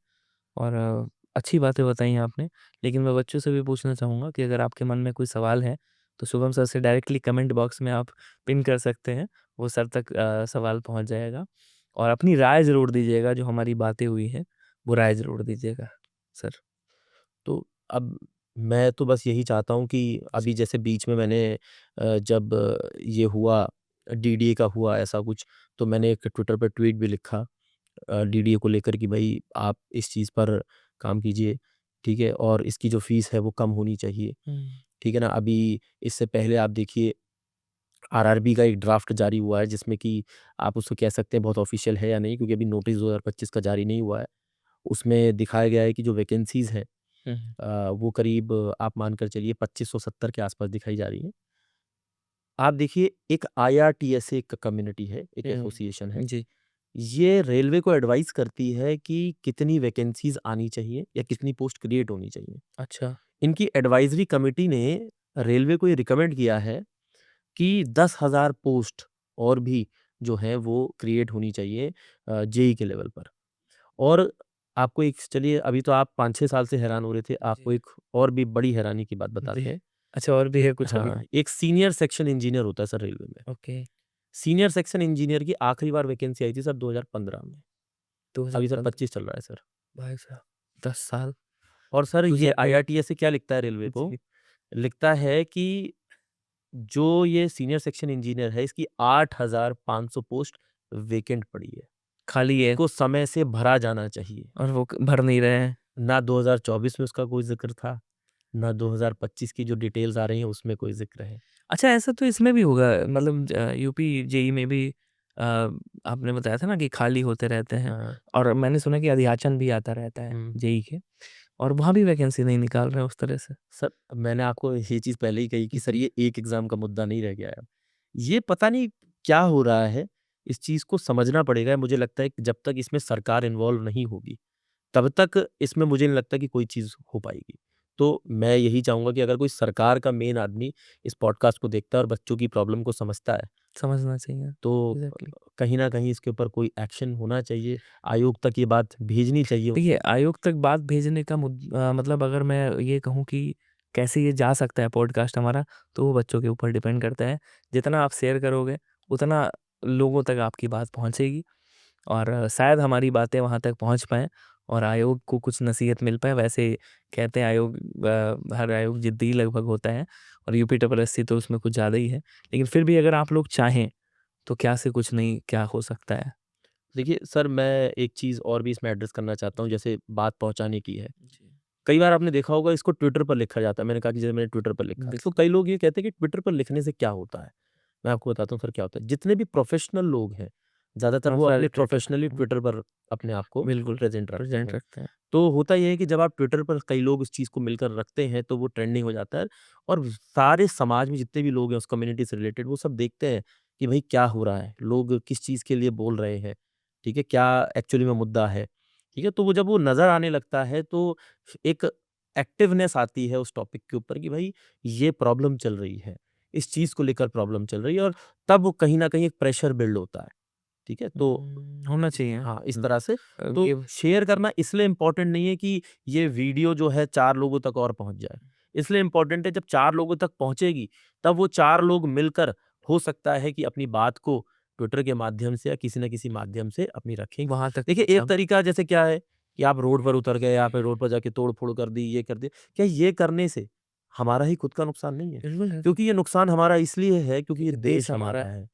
S2: और अच्छी बातें बताई आपने। लेकिन मैं बच्चों से भी पूछना चाहूँगा कि अगर आपके मन में कोई सवाल है, तो शुभम सर से डायरेक्टली कमेंट बॉक्स में आप पिन कर सकते हैं। वो सर तक सवाल पहुँच जाएगा और अपनी राय ज़रूर दीजिएगा, जो हमारी बातें हुई हैं, वो राय ज़रूर दीजिएगा। सर,
S1: तो अब मैं तो बस यही चाहता हूँ कि
S2: जी,
S1: अभी जैसे बीच में मैंने जब ये हुआ डीडीए का हुआ ऐसा कुछ, तो मैंने एक ट्विटर पे ट्वीट भी लिखा डीडीए को लेकर कि भाई आप इस चीज़ पर काम कीजिए, ठीक है? और इसकी जो फ़ीस है वो कम होनी चाहिए,
S2: हुँ।
S1: ठीक है ना? अभी इससे पहले आप देखिए आरआरबी का एक ड्राफ्ट जारी हुआ है जिसमें कि आप उसको कह सकते हैं बहुत ऑफ़िशियल है या नहीं क्योंकि अभी नोटिस 2025 का जारी नहीं हुआ है। उसमें दिखाया गया है कि जो वैकेंसीज़ हैं
S2: हुँ, हुँ।
S1: वो करीब आप मानकर चलिए 2570 के आस-पास दिखाई जा रही हैं। आप देखिए एक आईआरटीएसए एक कम्युनिटी है, एक एसोसिएशन है।
S2: हुँ, जी।
S1: ये रेलवे को एडवाइस करती है कि कितनी वैकेंसीज़ आनी चाहिए या कितनी पोस्ट क्रिएट होनी चाहिए।
S2: अच्छा।
S1: इनकी एडवाइज़री कमिटी ने रेलवे को ये रिकमेंड किया है कि 10,000 पोस्ट और भी जो हैं वो क्रिएट होनी चाहिए जेईई के लेवल पर। और आपको एक चलिए अभी तो आप 5-6 साल से हैरान हो रहे थे,
S2: जी,
S1: आपको एक और भी बड़ी हैरानी की बात
S2: जी।
S1: बताते हैं।
S2: अच्छा और भी है कुछ अभी?
S1: हाँ, एक सीनियर सेक्शन इंजीनियर होता है सर रेलवे में।
S2: ओके,
S1: सीनियर सेक्शन इंजीनियर की आखिरी बार वैकेंसी आई थी सर 2015 में। अभी सर
S2: 2015
S1: 25 चल रहा है सर।
S2: भाई साहब 10 साल
S1: और सर
S2: मुझे
S1: ये
S2: तो
S1: आईआरटीएस से क्या लिखता है रेलवे को?
S2: जी,
S1: लिखता है कि जो ये सीनियर सेक्शन इंजीनियर है इसकी 8,500 पोस्ट वैकेंट पड़ी है।
S2: खाली है
S1: इसको समय से भरा जाना चाहिए।
S2: और वो भर नहीं रहे हैं।
S1: ना 2024 में उसका कोई ज़िक्र था, ना 2025 की जो डिटेल्स आ रही हैं उसमें कोई ज़िक्र है।
S2: अच्छा ऐसा तो इसमें भी होगा मतलब यूपी जेईई में भी आपने बताया था ना कि खाली होते रहते हैं
S1: हाँ,
S2: और मैंने सुना कि अधियाचन भी आता रहता है
S1: हुँ।
S2: जेईई के और वहाँ भी वैकेंसी नहीं निकाल रहे हैं उस तरह से।
S1: सर मैंने आपको ये चीज़ पहले ही कही कि सर
S2: जी,
S1: ये एक एग्ज़ाम का मुद्दा नहीं रह गया है अब। ये पता नहीं क्या हो रहा है, इस चीज़ को समझना पड़ेगा। मुझे लगता है कि जब तक इसमें सरकार इन्वॉल्व नहीं होगी तब तक इसमें मुझे नहीं लगता कि कोई चीज़ हो पाएगी। तो मैं यही चाहूँगा कि अगर कोई सरकार का मेन आदमी इस पॉडकास्ट को देखता है और बच्चों की प्रॉब्लम को समझता है,
S2: समझना चाहिए।
S1: तो
S2: एग्ज़ैक्टली।
S1: कहीं न कहीं इसके ऊपर कोई एक्शन होना चाहिए, आयोग तक ये बात भेजनी चाहिए।
S2: देखिए, आयोग तक बात भेजने का मतलब अगर मैं ये कहूँ कि कैसे ये जा सकता है पॉडकास्ट हमारा, तो वो बच्चों के ऊपर डिपेंड करता है। जितना आप शेयर करोगे, उतना लोगों तक आपकी बात पहुँचेगी और शायद हमारी बातें वहाँ तक पहुँच पाएँ और आयोग को कुछ नसीहत मिल पाए। वैसे कहते हैं आयोग हर आयोग ज़िद्दी लगभग होता है और यूपी ट्रिपल एससी तो उसमें कुछ ज़्यादा ही है। लेकिन फिर भी अगर आप लोग चाहें, तो क्या से कुछ नहीं, क्या हो सकता है?
S1: देखिए सर, मैं एक चीज़ और भी इसमें एड्रेस करना चाहता हूँ, जैसे बात पहुँचाने की है।
S2: जी।
S1: कई बार आपने देखा होगा इसको ट्विटर पर लिखा जाता है, मैंने कहा कि जैसे मैंने ट्विटर पर लिखा, तो
S2: बिल्कुल,
S1: कई लोग ये कहते हैं कि ट्विटर पर लिखने से क्या होता है? मैं आपको बताता हूँ सर क्या होता है। जितने भी प्रोफ़ेशनल लोग हैं, ज़्यादातर वो अपने
S2: ट्रांसलैटर
S1: प्रोफ़ेशनली ट्विटर पर अपने आप को
S2: बिल्कुल,
S1: प्रेज़ेंट रखते
S2: प्रेज़ेंट
S1: हैं।
S2: रखते हैं।
S1: तो होता ये है कि जब आप ट्विटर पर कई लोग इस चीज़ को मिलकर रखते हैं, तो वो ट्रेंडिंग हो जाता है और सारे समाज में जितने भी लोग हैं उस कम्युनिटी से रिलेटेड, वो सब देखते हैं कि भई क्या हो रहा है? लोग किस चीज़ के लिए बोल रहे हैं? ठीक है? क्या एक्चुअली में मुद्दा है? ठीक है? तो वो जब वो नज़र आने लगता है, तो एक एक्टिवनेस आती है उस टॉपिक के ऊपर कि भई ये प्रॉब्लम चल रही है। इस चीज़ को लेकर प्रॉब्लम चल रही है और तब वो कहीं न कहीं एक प्रेशर बिल्ड होता है। ठीक है? तो
S2: होना
S1: इस
S2: चाहिए।
S1: हाँ, इस तरह से तो
S2: ये
S1: शेयर करना इसलिए इम्पोर्टेंट नहीं है कि ये वीडियो जो है 4 लोगों तक और पहुँच जाए। इसलिए इम्पोर्टेंट है जब 4 लोगों तक पहुँचेगी, तब वो 4 लोग मिलकर हो सकता है कि अपनी बात को ट्विटर के माध्यम से या किसी न किसी माध्यम से अपनी रखेंगे।
S2: वहाँ तक
S1: देखिए, एक
S2: पहुँचा
S1: तरीका जैसे क्या है कि आप रोड पर उतर गए, यहाँ पे रोड पर जाके तोड़-फोड़ कर दी, ये कर दिया। क्या ये करने से हमारा ही खुद का नुकसान नहीं है?
S2: बिल्कुल है,
S1: क्योंकि ये नुकसान हमारा इसलिए है क्योंकि ये
S2: क्योंकि देश
S1: देश
S2: हमारा
S1: हमारा
S2: है,
S1: है।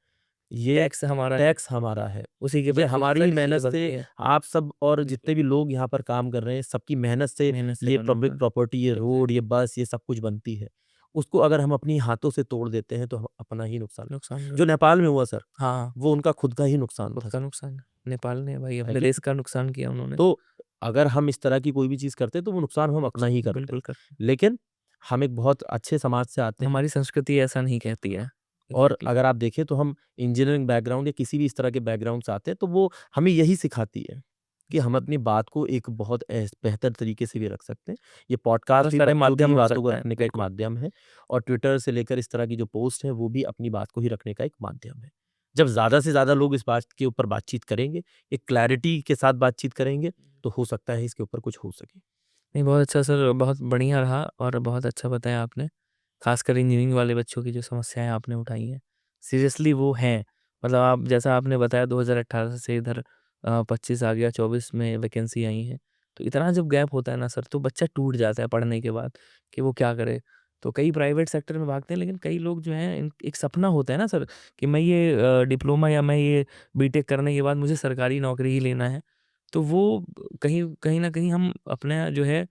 S1: ये
S2: टैक्स हमारा है,
S1: टैक्स हमारा है।
S2: उसी के
S1: ये
S2: पैसे से
S1: हमारी ही
S2: सारी
S1: मेहनत
S2: चीज़ें बनती
S1: से
S2: हैं।
S1: आप सब और
S2: बिल्कुल,
S1: जितने भी लोग यहाँ पर काम कर रहे हैं, सबकी मेहनत से
S2: मेहनत से
S1: ये
S2: बना
S1: पब्लिक
S2: हुआ है।
S1: प्रॉपर्टी, ये रोड, ये
S2: एग्ज़ैक्टली,
S1: बस, ये सब कुछ बनती है। उसको अगर हम अपनी हाथों से तोड़ देते हैं, तो हम अपना ही नुकसान है।
S2: नुकसान जो
S1: जो नेपाल में हुआ सर,
S2: हाँ,
S1: वो उनका खुद का ही नुकसान
S2: खुद
S1: था
S2: का
S1: सर,
S2: नुकसान है। नेपाल ने भाई
S1: है
S2: अपने
S1: कि
S2: देश
S1: नहीं?
S2: का नुकसान किया उन्होंने।
S1: तो अगर हम इस तरह की कोई भी चीज़ करते हैं, तो वो नुकसान हम अपना ही करते हैं।
S2: बिल्कुल कर
S1: लेकिन हम एक बहुत अच्छे समाज से आते हैं
S2: हमारी संस्कृति ऐसा नहीं कहती है।
S1: और
S2: एग्ज़ैक्टली,
S1: अगर आप देखें तो हम इंजीनियरिंग बैकग्राउंड या किसी भी इस तरह के बैकग्राउंड से आते हैं, तो वो हमें यही सिखाती है कि हम
S2: जी।
S1: अपनी बात को एक बहुत बेहतर तरीके से भी रख सकते हैं। ये
S2: बहुत
S1: पॉडकास्ट भी
S2: सारे
S1: बच्चों
S2: माध्यम
S1: की
S2: हो
S1: बातों को
S2: सकता है,
S1: रखने का एक
S2: बिल्कुल।
S1: माध्यम है और ट्विटर से लेकर इस तरह की जो पोस्ट है, वो भी अपनी बात को ही रखने का एक माध्यम है। जब ज़्यादा से ज़्यादा लोग इस बात के ऊपर बातचीत करेंगे, एक क्लैरिटी के साथ बातचीत करेंगे, तो हो सकता है इसके ऊपर कुछ हो सके।
S2: नहीं, बहुत अच्छा सर, बहुत बढ़िया रहा और बहुत अच्छा बताया आपने। ख़ासकर इंजीनियरिंग वाले बच्चों की जो समस्याएँ आपने उठाई हैं, सीरियसली वो हैं। मतलब आप जैसा आपने बताया 2018 से इधर 25 आ गया, 24 में वैकेंसी आई हैं। तो इतना जब गैप होता है ना सर, तो बच्चा टूट जाता है पढ़ने के बाद कि वो क्या करे। तो कई प्राइवेट सेक्टर में भागते हैं, लेकिन कई लोग जो हैं एक सपना होता है ना सर कि मैं ये डिप्लोमा या मैं ये बीटेक करने के बाद मुझे सरकारी नौकरी ही लेना है। तो वो कहीं कहीं न कहीं हम अपना जो है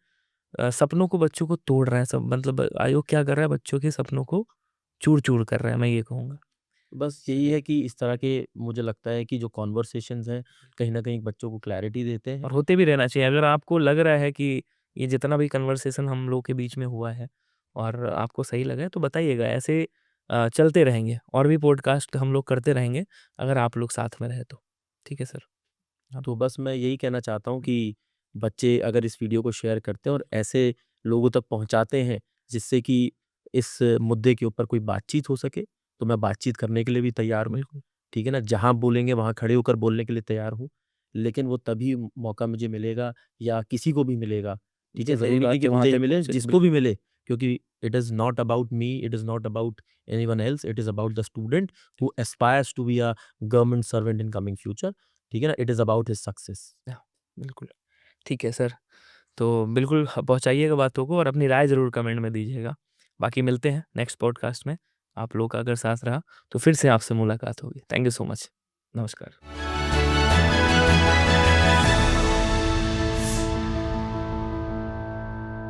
S2: सपनों को बच्चों को तोड़ रहे हैं सब, मतलब आयोग क्या कर रहा है बच्चों के सपनों को चूर-चूर कर रहा है, मैं ये कहूँगा।
S1: बस यही है कि इस तरह के मुझे लगता है कि जो कन्वर्सेशंस हैं, कहीं न कहीं बच्चों को क्लैरिटी देते हैं।
S2: और होते भी रहना चाहिए। अगर आपको लग रहा है कि ये जितना भी कन्वर्सेशन हम लोग के बीच में हुआ है और आपको सही लगा है तो बताइएगा। ऐसे चलते रहेंगे और भी पॉडकास्ट हम लोग करते रहेंगे अगर आप लोग साथ में रहे तो। ठीक है सर। हाँ,
S1: तो बस मैं यही कहना चाहता हूँ कि बच्चे अगर इस वीडियो को शेयर करते हैं और ऐसे लोगों तक पहुँचाते हैं, जिससे कि इस मुद्दे के ऊपर कोई बातचीत हो सके, तो मैं बातचीत करने के लिए भी तैयार हूँ।
S2: बिल्कुल।
S1: ठीक है ना? जहाँ बोलेंगे वहाँ खड़े होकर बोलने के लिए तैयार हूँ। लेकिन वो तभी मौका मुझे मिलेगा या किसी को भी मिलेगा, ठीक
S2: ये
S1: है?
S2: ज़रूरी
S1: ज़रूरी नहीं
S2: बात
S1: कि
S2: है वहाँ
S1: मुझे ही
S2: तक
S1: मिले,
S2: पहुँचे।
S1: जिसको भी
S2: बिल्कुल।
S1: मिले, क्योंकि it is not about me, it is not about anyone else, it is about the student who aspires to be a government servant in coming future, ठीक है ना? It is about his success.
S2: हाँ, बिल्कुल। ठीक है sir. तो बिल्कुल पहुँचाइएगा बातों को और अपनी राय ज़रूर कमेंट में दीजिएगा। बाकी मिलते हैं नेक्स्ट पॉडकास्ट में। आप लोग का अगर साथ रहा तो फिर से आपसे मुलाकात होगी। Thank you so much. नमस्कार।